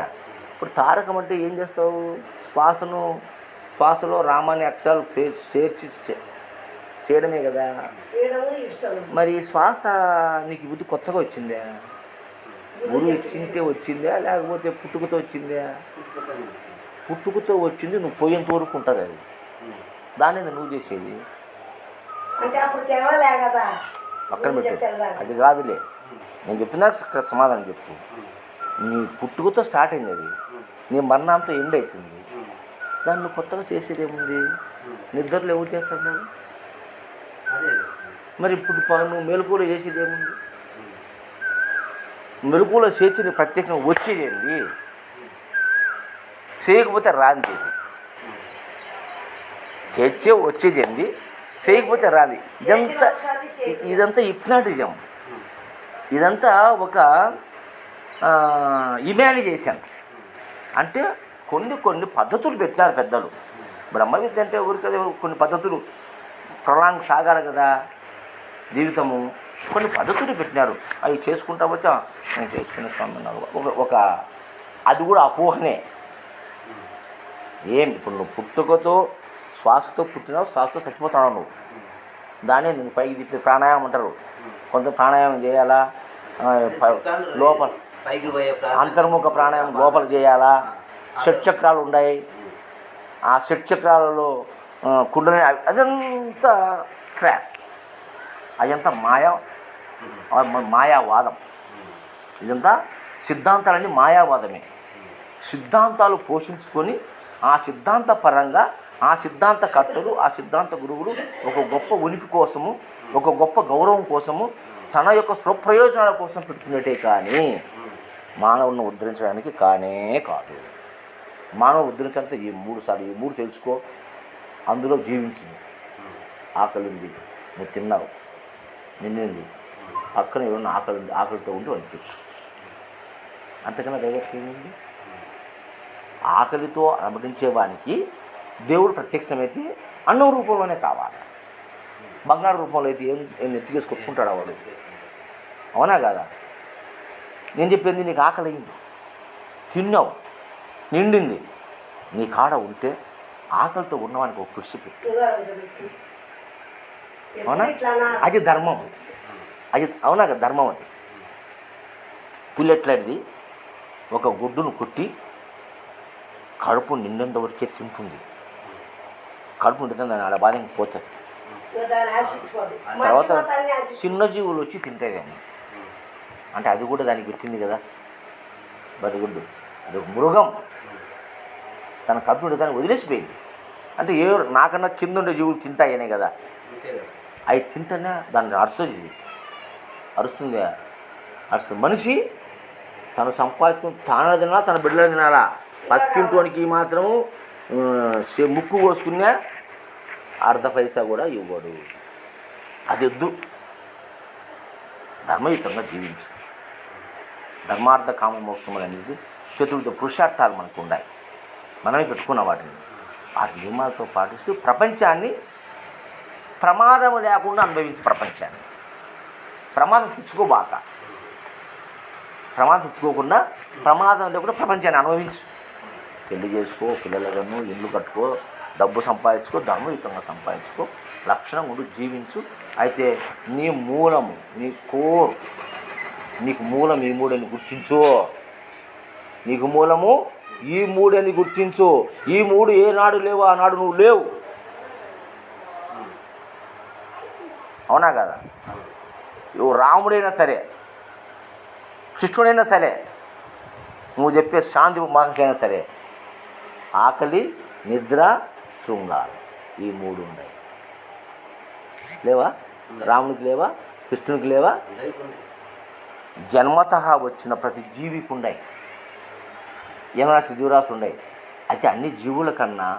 ఇప్పుడు తారకం అంటే ఏం చేస్తావు? శ్వాసలో రామాని అక్షరాలు చేర్చి చేయడమే కదా. మరి శ్వాస నీకు బుద్ధి కొత్తగా వచ్చిందా? గురువు ఇచ్చింటే వచ్చిందా, లేకపోతే పుట్టుకతో వచ్చిందా? పుట్టుకతో వచ్చింది, నువ్వు పోయేంత వరకు ఉంటుంది అది. దాని నువ్వు చేసేది పక్కన పెట్టు, అది కాదులే. నేను చెప్పినా సమాధానం చెప్పు. నీ పుట్టుకతో స్టార్ట్ అయింది అది, నీ మరణంతో ఎండ్ అవుతుంది. దాన్ని నువ్వు కొత్తగా చేసేది ఏముంది? నిద్రలో ఎవరు చేస్తాడు? మరి ఇప్పుడు నువ్వు మెలకువలో చేసేది ఏముంది? మెలకువలో చేసి ప్రత్యేకంగా వచ్చేది ఏంది? చేయకపోతే రాంది. చేర్చే వచ్చేది ఏంది? చేయకపోతే రాది. ఇదంతా హిప్నాటిజం, ఇదంతా ఒక ఇమాజినేషన్. అంటే కొన్ని పద్ధతులు పెట్టినారు పెద్దలు. బ్రహ్మ విద్య అంటే ఊరికదే కొన్ని పద్ధతులు, ప్రళాంగ్ సాగాలి కదా జీవితము. కొన్ని పద్ధతులు పెట్టినారు, అవి చేసుకుంటా వచ్చా నేను చేసుకునే స్వామి ఒక అది కూడా అపోహనే. ఏం ఇప్పుడు నువ్వు పుట్టుకతో శ్వాసతో పుట్టినావు, శ్వాసతో చచ్చిపోతున్నావు నువ్వు. దాన్ని నేను పైకి తిప్పి ప్రాణాయామం అంటారు. కొంత ప్రాణాయామం చేయాలా, లోపల అంతర్ముఖ ప్రాణాయామం లోపల చేయాలా. షట్చక్రాలు ఉన్నాయి, ఆ షట్చక్రాలలో కుండలి, అదంతా క్రాస్, అదంతా మాయావాదం. ఇదంతా సిద్ధాంతాలన్నీ మాయావాదమే. సిద్ధాంతాలు పోషించుకొని ఆ సిద్ధాంత పరంగా ఆ సిద్ధాంత కర్తలు, ఆ సిద్ధాంత గురువులు ఒక గొప్ప ఉనికి కోసము, ఒక గొప్ప గౌరవం కోసము, తన యొక్క స్వప్రయోజనాల కోసం పెట్టుకునేటే కానీ మానవుని ఉద్ధరించడానికి కానే కాదు. మానవుని ఉద్ధరించాలంటే ఈ 3 సార్లు, ఈ 3 తెలుసుకో, అందులో జీవించింది. ఆకలి ఉంది, నువ్వు తిన్నావు, నిన్నింది, పక్కన ఏమన్నా ఆకలి ఉంది, ఆకలితో ఉండి అనిపించు. అంతకన్నా డైరెక్ట్ ఏముంది? ఆకలితో అనుమతించేవానికి దేవుడు ప్రత్యక్షమైతే అన్నం రూపంలోనే కావాలి. బంగారు రూపంలో అయితే ఏం నెత్తికేసి కొట్టుకుంటాడు వాడు, అవునా కదా? నేను చెప్పింది, నీకు ఆకలి అయింది, తిన్నావు, నిండింది, నీ కాడ ఉంటే ఆకలితో ఉన్నవానికి ఒక కృషి పెట్టు, అవునా? అది ధర్మం, అది అవునా కదా ధర్మం. అది పుల్లెట్లాంటిది, ఒక గుడ్డును కుట్టి కడుపు నిండేంత వరకే తింటుంది. కడుపు నిండితే దాన్ని ఆడ బాధ పోతుంది. ఇంకా దాన్ని ఆశించుకోదు తర్వాత మర్చిపోతాన్ని ఆశించుకోదు. చిన్న జీవులు వచ్చి తింటాయి దాన్ని. అంటే అది కూడా దానికి వచ్చింది కదా బరుగుడ్డు. అది ఒక మృగం, తన కప్పిడు దాన్ని వదిలేసిపోయింది. అంటే నాకన్నా కింద ఉండే జీవులు తింటాయనే కదా. అంతే కదా. అవి తింటేనే దాన్ని అరుస్తుంది. అరుస్తుంది. మనిషి తను సంపాదించుకుని తాను తినాలా, తన బిడ్డలు తినాలా. పక్కింటోనికి మాత్రము ముక్కు కోసుకున్నా అర్ధ పైసా కూడా ఇవ్వడు. అది వద్దు. ధర్మయుతంగా జీవించు. ధర్మార్థ కామ మోక్షములు అనేది చతుర్థ పురుషార్థాలు మనకు ఉన్నాయి. మనమే పెట్టుకున్న వాటిని నియమాలతో పాటిస్తూ ప్రపంచాన్ని ప్రమాదం లేకుండా అనుభవించు. ప్రపంచాన్ని ప్రమాదం తెచ్చుకోబాక. ప్రమాదం తెచ్చుకోకుండా ప్రమాదం లేకుండా ప్రపంచాన్ని అనుభవించు. పెళ్లి చేసుకో, పిల్లలను ఇల్లు కట్టుకో, డబ్బు సంపాదించుకో, ధర్మయుతంగా సంపాదించుకో, లక్షణం ఉండి జీవించు. అయితే నీ మూలము, నీ కోర్, నీకు మూలం ఈ మూడని గుర్తించు. నీకు మూలము ఈ మూడని గుర్తించు. ఈ మూడు ఏనాడు లేవు ఆనాడు నువ్వు లేవు. అవునా కదా? నువ్వు రాముడైనా సరే, కృష్ణుడైనా సరే, నువ్వు చెప్పే శాంతి మాసైనా సరే, ఆకలి, నిద్ర, శృంగారం, ఈ మూడు ఉన్నాయి. లేవా? రామునికి లేవా? కృష్ణునికి లేవా? జన్మతః వచ్చిన ప్రతి జీవికి ఉన్నాయి. యమరాశి జీవరాశులు ఉన్నాయి. అయితే అన్ని జీవుల కన్నా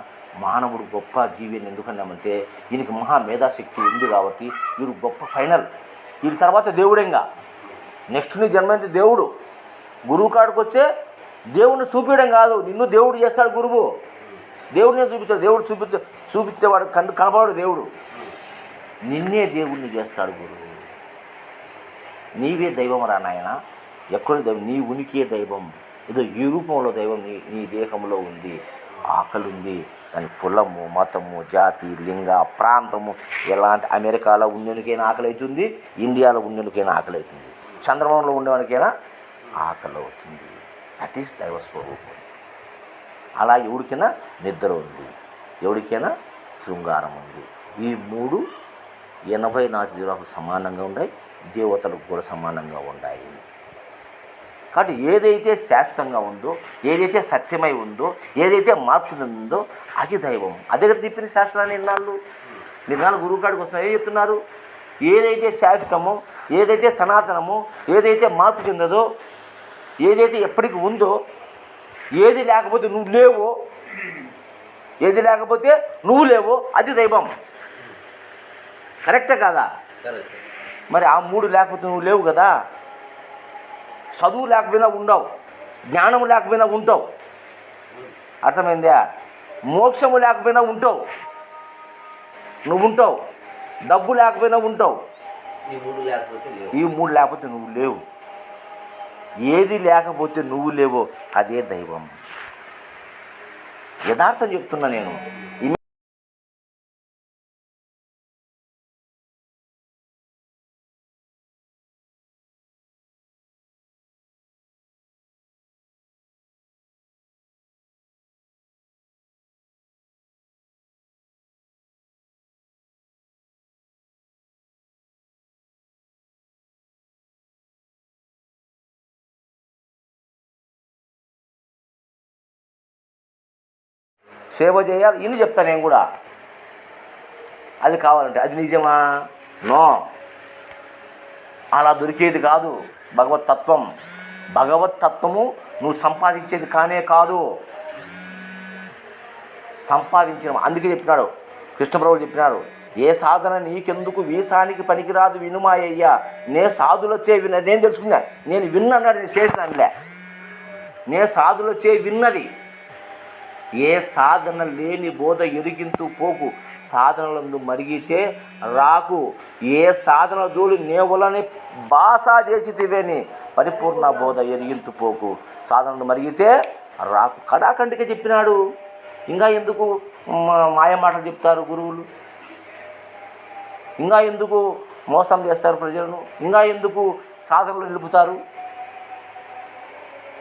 మానవుడు గొప్ప జీవి అని ఎందుకన్నామంటే ఈయనకి మహా మేధాశక్తి ఉంది కాబట్టి వీడు గొప్ప ఫైనల్. వీడి తర్వాత దేవుడేగా. నెక్స్ట్ నీ జన్మ అంటే దేవుడు. గురువు కాడికి వచ్చే దేవుడిని చూపించడం కాదు, నిన్ను దేవుడు చేస్తాడు గురువు. దేవుడినే చూపించాడు. దేవుడు చూపించేవాడు కనపడాడు దేవుడు. నిన్నే దేవుడిని చేస్తాడు గురువు. నీవే దైవం రా నాయన. ఎక్కడ దైవం? నీ ఉనికే దైవం. ఏదో ఈ రూపంలో దైవం నీ దేహంలో ఉంది. ఆకలి ఉంది. దాని కులము, మతము, జాతి, లింగ, ప్రాంతము, ఎలాంటి అమెరికాలో ఉండేనికైనా ఆకలి అవుతుంది, ఇండియాలో ఉండేనికైనా ఆకలి అవుతుంది, చంద్రమంలో ఉండేవానికైనా ఆకలి అవుతుంది. దట్ ఈస్ దైవ స్వరూపం. అలా ఎవరికైనా నిద్ర ఉంది, ఎవరికైనా శృంగారం ఉంది. ఈ మూడు 84 జీవాలకు సమానంగా ఉన్నాయి, దేవతలకు కూడా సమానంగా ఉన్నాయి. కాబట్టి ఏదైతే శాశ్వతంగా ఉందో, ఏదైతే సత్యమై ఉందో, ఏదైతే మార్పు చెందుందో అది దైవం. అదే కదా చెప్పిన శాస్త్రాన్ని నిన్నాళ్ళు గురువు కాడికి వస్తున్నారు. ఏం చెప్తున్నారు? ఏదైతే శాశ్వతమో, ఏదైతే సనాతనమో, ఏదైతే మార్పు చెందదో, ఏదైతే ఎప్పటికీ ఉందో, ఏది లేకపోతే నువ్వు లేవో, ఏది లేకపోతే నువ్వు లేవో అది దైవం. కరెక్టే కాదా? మరి ఆ మూడు లేకపోతే నువ్వు లేవు కదా. చదువు లేకపోయినా ఉండవు, జ్ఞానము లేకపోయినా ఉంటావు. అర్థమైందా? మోక్షము లేకపోయినా ఉంటావు, నువ్వు ఉంటావు. డబ్బు లేకపోయినా ఉంటావు. ఈ మూడు లేకపోతే నువ్వు లేవు. ఏది లేకపోతే నువ్వు లేవో అదే దైవం. యథార్థం చెప్తున్నా నేను. సేవ చేయాలి ఇన్ని చెప్తాను నేను కూడా. అది కావాలంటే అది నిజమా? నో, అలా దొరికేది కాదు భగవతత్వం. భగవతత్వము నువ్వు సంపాదించేది కానే కాదు. సంపాదించిన అందుకే చెప్పినాడు కృష్ణప్రభువు చెప్పినారు, ఏ సాధన నీకెందుకు వీసానికి పనికిరాదు వినుమాయ్యా, నే సాధులొచ్చే నేను తెలుసుకున్నా, నేను విన్నాడు, నేను చేసినానులే. నే సాధులొచ్చే విన్నది. ఏ సాధన లేని బోధ ఎరిగింతూ పోకు, సాధనలందు మరిగితే రాకు. ఏ సాధన జోలి నేవులని బాసా చేసితివేని, పరిపూర్ణ బోధ ఎరిగింతూ పోకు, సాధనలు మరిగితే రాకు. కడాకండిగా చెప్పినాడు. ఇంకా ఎందుకు మాయ మాటలు చెప్తారు గురువులు? ఇంకా ఎందుకు మోసం చేస్తారు ప్రజలను? ఇంకా ఎందుకు సాధనలు నిలుపుతారు?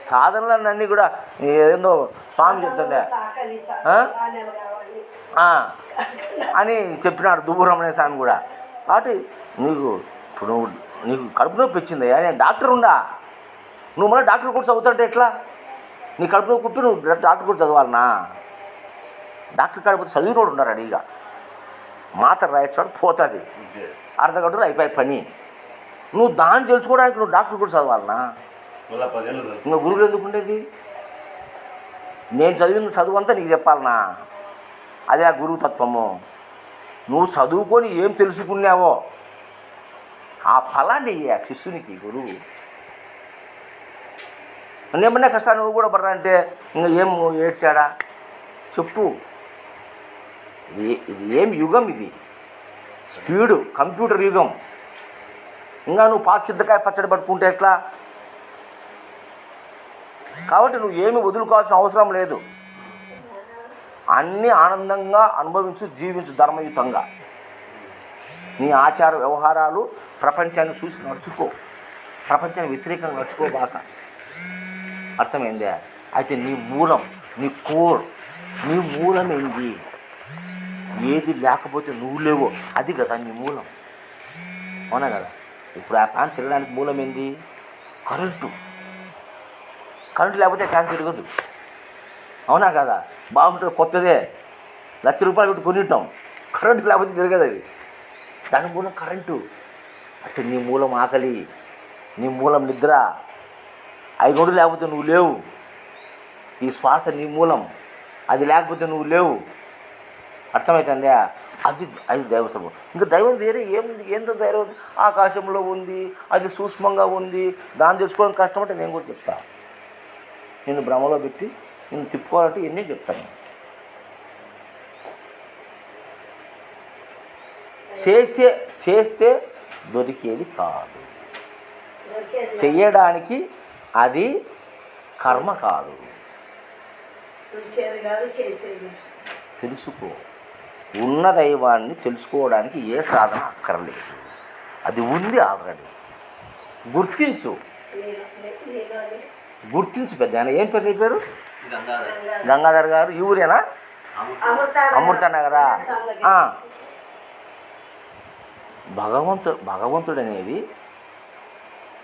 సాధనలన్నీ కూడా ఏందో స్వామి చెప్తుండే. అని చెప్పినాడు దుబ్బురమణ్య స్వామి కూడా. కాబట్టి నీకు ఇప్పుడు నీకు కడుపు నొప్పి వచ్చింది, నేను డాక్టర్ ఉండా, నువ్వు మళ్ళీ డాక్టర్ కూడా చదువుతుంటే ఎట్లా? నీ కడుపు నొప్పి కుప్పి నువ్వు డాక్టర్ కూడా చదవాలనా? డాక్టర్ కాడిపోతే చదివినోడు ఉన్నారు అడిగా, మాత్ర రాయచ్చాడు పోతుంది, అర్ధ గంటలు అయిపోయి పని. నువ్వు దాన్ని తెలుసుకోవడానికి నువ్వు డాక్టర్ కూడా చదవాలనా? ఇంకా గురువులు ఎందుకు ఉండేది? నేను చదివిన చదువు అంతా నీకు చెప్పాలనా? అదే ఆ గురువు తత్వము. నువ్వు చదువుకొని ఏం తెలుసుకున్నావో ఆ ఫలాన్ని ఆ శిష్యునికి గురువు. ఏమన్నా కష్టాన్ని నువ్వు కూడా పడరా అంటే ఇంకా ఏం ఏడ్చాడా చెప్పు. ఇది ఏం యుగం? ఇది స్పీడు కంప్యూటర్ యుగం. ఇంకా నువ్వు పాత చింతకాయ పచ్చడి పట్టుకుంటే ఎట్లా? కాబట్టి నువ్వు ఏమి వదులుకోవాల్సిన అవసరం లేదు. అన్నీ ఆనందంగా అనుభవించు, జీవించు ధర్మయుతంగా. నీ ఆచార వ్యవహారాలు ప్రపంచాన్ని చూసి నడుచుకో, ప్రపంచానికి వ్యతిరేకంగా నడుచుకోబాక. అర్థమైందే? అయితే నీ మూలం, నీ కోర్, నీ మూలం ఏంది? ఏది లేకపోతే నువ్వు లేవో అది కదా నీ మూలం. అవునా కదా? ఇప్పుడు ఆ ఫ్యాన్ తిరగడానికి మూలం ఏంది? కరెంటు. కరెంటు లేకపోతే ఫ్యాన్ తిరగదు. అవునా కదా? బాగుంటుంది, కొత్తదే, ₹1,00,000 పెట్టి కొనిట్టాం, కరెంటు లేకపోతే తిరగదు అది. దాని మూలం కరెంటు. అంటే నీ మూలం ఆకలి, నీ మూలం నిద్ర. 5 గంటలు లేకపోతే నువ్వు లేవు. ఈ శ్వాస నీ మూలం, అది లేకపోతే నువ్వు లేవు. అర్థమవుతుందా? అది దైవస్వరూపం. ఇంకా దైవం వేరే ఏందో దైవం ఆకాశంలో ఉంది, అది సూక్ష్మంగా ఉంది, దాన్ని తెలుసుకోవడం కష్టం అంటే నేను కూడా చెప్తా. నేను భ్రమలో పెట్టి నేను తిప్పుకోవాలంటే ఎన్నీ చెప్తాను. చేస్తే దొరికేది కాదు, చెయ్యడానికి అది కర్మ కాదు. తెలుసుకో. ఉన్న దైవాన్ని తెలుసుకోవడానికి ఏ సాధన అక్కర్లేదు, అది ఉంది ఆల్రెడీ. గుర్తించు పెద్ద. ఏం పేరు నీ పేరు? గంగాధర్ గారు. ఈ ఊరేనా? అమృతనగరా? భగవంతుడు అనేది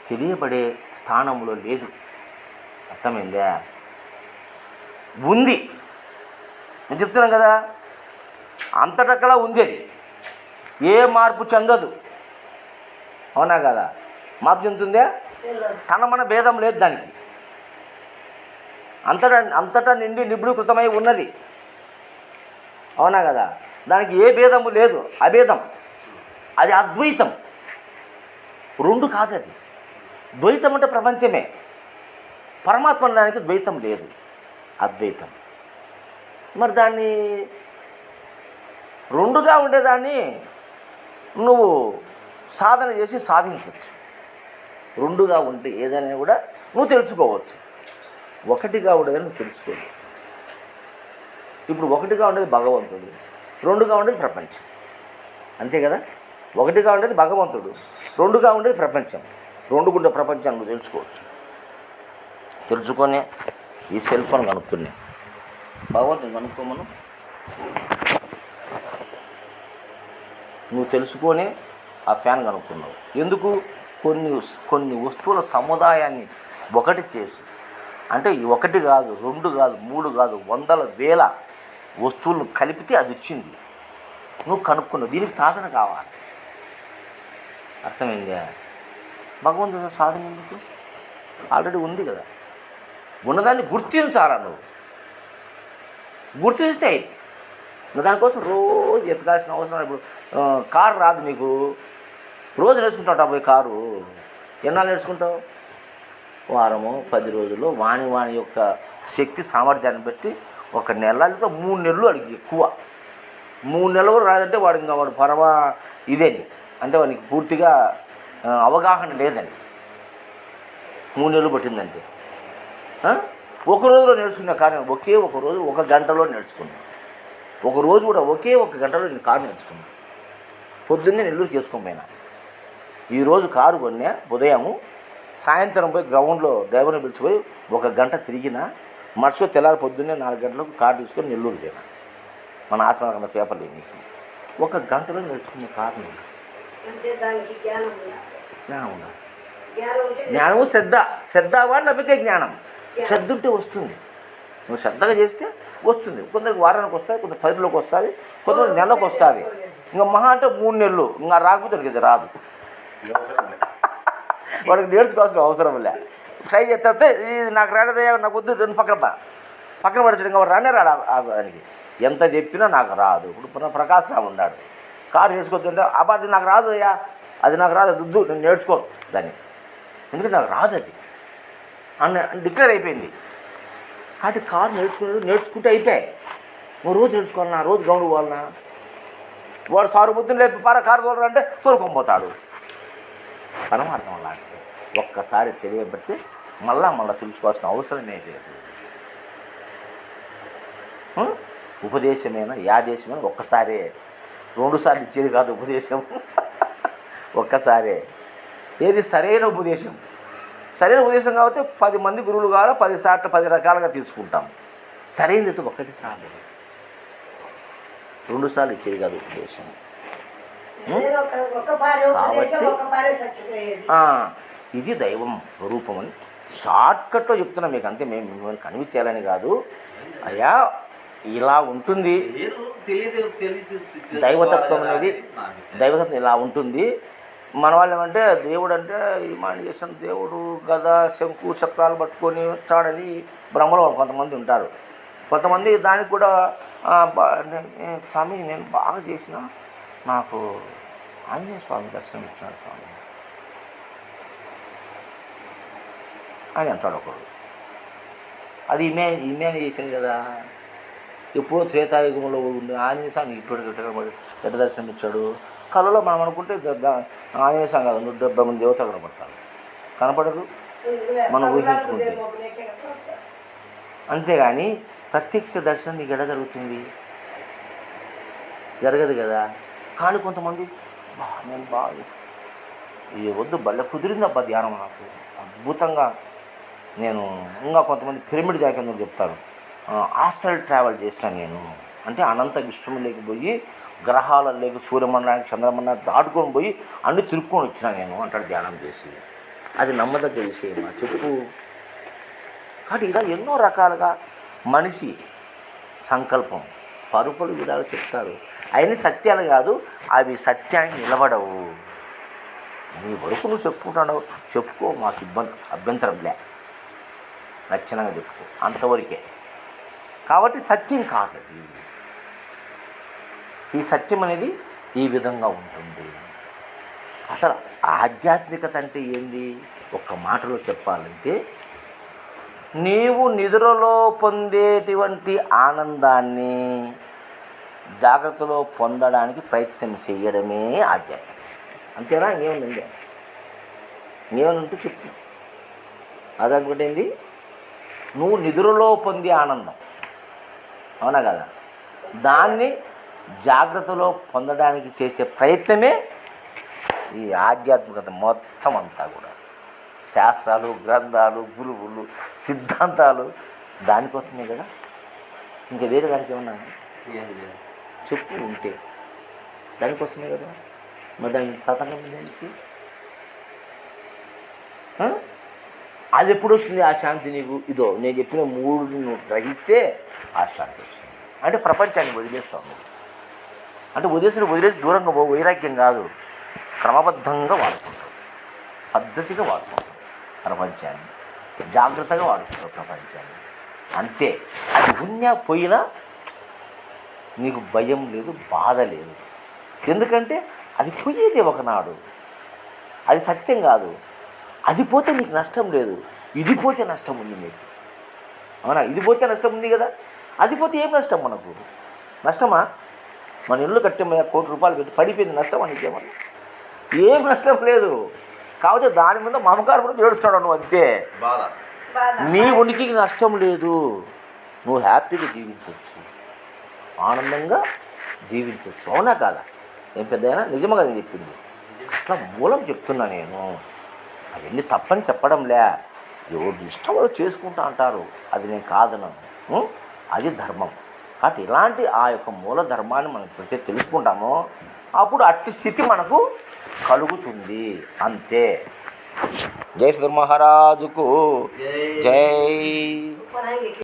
తెలియబడే స్థానంలో లేదు. అర్థమైందా? ఉంది. నేను చెప్తున్నాను కదా, అంతటక్కలా ఉంది. అది ఏ మార్పు చెందదు. అవునా కదా? మార్పు చెందుతుందా? తన మన భేదం లేదు దానికి. అంతటా నిండి నిబిడీకృతమై ఉన్నది. అవునా కదా? దానికి ఏ భేదము లేదు, అభేదం. అది అద్వైతం. రెండు కాదు అది. ద్వైతం అంటే ప్రపంచమే. పరమాత్మ దానికి ద్వైతం లేదు, అద్వైతం. మరి దాన్ని రెండుగా ఉండేదాన్ని నువ్వు సాధన చేసి సాధించవచ్చు. రెండుగా ఉంటే ఏదైనా కూడా నువ్వు తెలుసుకోవచ్చు. ఒకటిగా ఉండేదని నువ్వు తెలుసుకోలేదు. ఇప్పుడు ఒకటిగా ఉండేది భగవంతుడు, రెండుగా ఉండేది ప్రపంచం. అంతే కదా? ఒకటిగా ఉండేది భగవంతుడు, రెండుగా ఉండేది ప్రపంచం. రెండుగుండే ప్రపంచాన్ని నువ్వు తెలుసుకోవచ్చు. తెలుసుకొని ఈ సెల్ ఫోన్ కనుక్కునే భగవంతుని కనుక్కోమను. నువ్వు తెలుసుకొని ఆ ఫ్యాన్ కనుక్కున్నావు. ఎందుకు? కొన్ని వస్తువుల సముదాయాన్ని ఒకటి చేసి, అంటే ఒకటి కాదు, రెండు కాదు, మూడు కాదు, వందల వేల వస్తువులను కలిపితే అది వచ్చింది. నువ్వు కనుక్కున్నావు. దీనికి సాధన కావాలి. అర్థమైందా? భగవంతుడు సాధన ఎందుకు? ఆల్రెడీ ఉంది కదా. ఉన్నదాన్ని గుర్తించాలా నువ్వు. గుర్తిస్తే దానికోసం రోజు ఎత్తకాల్సిన అవసరం. ఇప్పుడు కారు రాదు నీకు, రోజు నేర్చుకుంటావు పోయి కారు. ఎన్నాళ్ళు నేర్చుకుంటావు? వారము 10 రోజులు. వాణి యొక్క శక్తి సామర్థ్యాన్ని బట్టి 1 నెల లేదా 3 నెలలు. అడిగి ఎక్కువ 3 నెలలు కూడా రాదంటే వాడు ఇంకా పరమ ఇదేని, అంటే వానికి పూర్తిగా అవగాహన లేదని. 3 నెలలు పట్టిందంటే ఒక రోజులో నేర్చుకున్న కారు ఒకే ఒక రోజు 1 గంటలో నేర్చుకున్నాను. ఒక రోజు కూడా ఒకే 1 గంటలో నేను కారు నేర్చుకున్నాను. పొద్దున్నే నెల్లూరుకి చేసుకొని పోయినా. ఈరోజు కారు కొన్నా ఉదయము, సాయంత్రం పోయి గ్రౌండ్లో డ్రైవర్ని పిలిచిపోయి 1 గంట తిరిగిన. మరుసటి తెల్లారి పొద్దున్నే 4 గంటలకు కారు తీసుకొని నెల్లూరు పోయినా. మన ఆశ్రమం కింద పేపర్లు నీకు 1 గంటలో నేర్చుకునే కారణం అంటే దానికి జ్ఞానం ఉండాలి. జ్ఞానం ఉండాలి. జ్ఞానం ఉంటే జ్ఞానము శ్రద్ధ వాడు లభితే జ్ఞానం. శ్రద్ధ ఉంటే వస్తుంది. నువ్వు శ్రద్ధగా చేస్తే వస్తుంది. కొందరికి వారానికి వస్తుంది, కొంత 10 రోజులకు వస్తుంది, కొంతమంది నెలకు వస్తుంది. ఇంకా మహా అంటే 3 నెలలు ఇంకా రాకపోతే ఇది రాదు. వాడికి నేర్చుకోవాల్సిన అవసరం లే. ట్రై చేస్తే ఇది నాకు రాడదయ్యా, నాకు వద్దు, పక్కన పడిచాడు. ఇంకా వాడు రానే రాడు దానికి. ఎంత చెప్పినా నాకు రాదు. ఇప్పుడు ప్రకాశ్ రావు ఉన్నాడు, కారు నేర్చుకోవద్దంటే అబ్బా అది నాకు రాదు అయ్యా, అది నాకు రాదు, వద్దు, నేను నేర్చుకోను దాన్ని, ఎందుకంటే నాకు రాదు అది అన్న డిక్లేర్ అయిపోయింది. కాబట్టి కారు నేర్చుకుంటే అయిపోయాయి. నువ్వు రోజు నేర్చుకోవాలన్నా, రోజు గ్రౌండ్ పోవాలన్నా. వాడు సారు పొద్దున్న లేపి కారు తోలరంటే తోలుకొని పరమార్థం లాంటిది. ఒక్కసారి తెలియబడితే మళ్ళా తెలుసుకోవాల్సిన అవసరమే లేదు. ఉపదేశమైనా యాదేశమైనా ఒక్కసారే, 2 సార్లు ఇచ్చేది కాదు ఉపదేశం. ఒక్కసారే. ఏది సరైన ఉపదేశం. సరైన ఉపదేశం కాబట్టి 10 మంది గురువులు కావాలి, 10 సార్లు 10 రకాలుగా తీసుకుంటాం. సరైనది 1 సార్లు, 2 సార్లు ఇచ్చేది కాదు ఉపదేశం. ఇది దైవం స్వరూపం అని షార్ట్కట్లో చెప్తున్నాం మీకు, అంతే. మేము మిమ్మల్ని కనిపించాలని కాదు. అయ్యా ఇలా ఉంటుంది దైవతత్వం అనేది. దైవతత్వం ఇలా ఉంటుంది. మన వాళ్ళు ఏమంటే దేవుడు అంటే ఇమానియేషన్, దేవుడు గద శంకు చక్రాలు పట్టుకొని వచ్చాడని బ్రహ్మలో కొంతమంది ఉంటారు. కొంతమంది దానికి కూడా స్వామి నేను బాగా చేసిన, నాకు ఆంజనేయ స్వామి దర్శనం ఇచ్చాడు స్వామి అని అంటాడు ఒకడు. అది ఇమానియేషన్ కదా. ఎప్పుడో త్రేతాయుగంలో ఉండే ఆంజనేయ స్వామి ఇప్పుడు ఎట్ట దర్శనం ఇచ్చాడు. కళలో మనం అనుకుంటే ఆంజనేయ స్వామి కాదు, 170 మంది దేవతలు కనపడతారు. కనపడరు, మనం ఊహించుకుంటే. అంతేగాని ప్రత్యక్ష దర్శనం నీకు ఎడ జరుగుతుంది? జరగదు కదా. కానీ కొంతమంది నేను బాగా వద్దు బల్ల కుదిరిందబ్బా ధ్యానం నాకు అద్భుతంగా. నేను ఇంకా కొంతమంది పిరమిడ్ దాకా చెప్తారు, ఆస్ట్రల్ ట్రావెల్ చేస్తాను నేను అంటే అనంత విశ్వంలోకి పోయి గ్రహాలలోకి సూర్యమండలానికి చంద్రమండలానికి దాటుకొని పోయి అన్ని తిరుక్కొని వచ్చినా నేను అంటాడు ధ్యానం చేసి. అది నమ్మదగ్గ విషయమా చెప్పు? కాబట్టి ఇలా ఎన్నో రకాలుగా మనిషి సంకల్పం పరుపలు విధాలు చెప్తారు. అవన్నీ సత్యాలు కాదు, అవి సత్యాన్ని నిలబడవు. నీ వరకు నువ్వు చెప్పుకుంటున్నావు, చెప్పుకో, మాకు అభ్యంతరం లే, లక్షణంగా చెప్పుకో, అంతవరకే. కాబట్టి సత్యం కాదు అది. ఈ సత్యం అనేది ఈ విధంగా ఉంటుంది. అసలు ఆధ్యాత్మికత అంటే ఏంది? ఒక్క మాటలో చెప్పాలంటే నీవు నిద్రలో పొందేటువంటి ఆనందాన్ని జాగ్రత్తలో పొందడానికి ప్రయత్నం చేయడమే ఆధ్యాత్మికత. అంతేనా? ఇంకేముందండి? ఇంకేమనుంటే చెప్పు. అదనుకుంటే ఏంది? నువ్వు నిద్రలో పొందే ఆనందం, అవునా కదా? దాన్ని జాగ్రత్తలో పొందడానికి చేసే ప్రయత్నమే ఈ ఆధ్యాత్మికత మొత్తం అంతా కూడా. శాస్త్రాలు, గ్రంథాలు, గురువులు, సిద్ధాంతాలు దానికోసమే కదా. ఇంకా వేరే దానికి ఏమన్నా చెప్పు ఉంటే దానికోసమే కదా. మరి దానికి తతంగం దానికి అది ఎప్పుడు వస్తుంది ఆ శాంతి నీకు? ఇదో నేను చెప్పిన 3 నువ్వు గ్రహిస్తే ఆ శాంతి వస్తుంది. అంటే ప్రపంచాన్ని వదిలేస్తావు నువ్వు. అంటే వదిలేసి దూరంగా వైరాగ్యం కాదు, క్రమబద్ధంగా వాడుకుంటావు, పద్ధతిగా వాడుకుంటావు ప్రపంచాన్ని, జాగ్రత్తగా వాడుకుంటావు ప్రపంచాన్ని. అంతే. అది ఉన్నా పోయినా నీకు భయం లేదు, బాధ లేదు. ఎందుకంటే అది పోయేది ఒకనాడు, అది సత్యం కాదు. అది పోతే నీకు నష్టం లేదు, ఇది పోతే నష్టం ఉంది నీకు, అవునా? ఇది పోతే నష్టం ఉంది కదా. అది పోతే ఏం నష్టం మనకు? నష్టమా? మన ఇల్లు కట్టేమయ్యా, 1 కోటి రూపాయలు పెట్టి పడిపోయింది, నష్టమా నీకేమన్నా? ఏం నష్టం లేదు. కాకపోతే దాని మీద మమకారం కూడా ఏడుస్తాడు నువ్వు, అంతే. నీ ఉనికికి నష్టం లేదు, నువ్వు హ్యాపీగా జీవించవచ్చు, ఆనందంగా జీవించవచ్చు, అవునా కాదా? ఏం పెద్దయినా నిజమా కదా చెప్పింది? అట్లా మూలం చెప్తున్నా నేను. అవన్నీ తప్పని చెప్పడంలే, ఎవరు ఇష్టం చేసుకుంటా అంటారు, అది నేను కాదన్నాను. అది ధర్మం. కాబట్టి ఇలాంటి ఆ యొక్క మూల ధర్మాన్ని మనం ఎప్పుడైతే తెలుసుకుంటామో అప్పుడు అట్టి స్థితి మనకు కలుగుతుంది. అంతే. జై శ్రీ మహారాజుకు జై.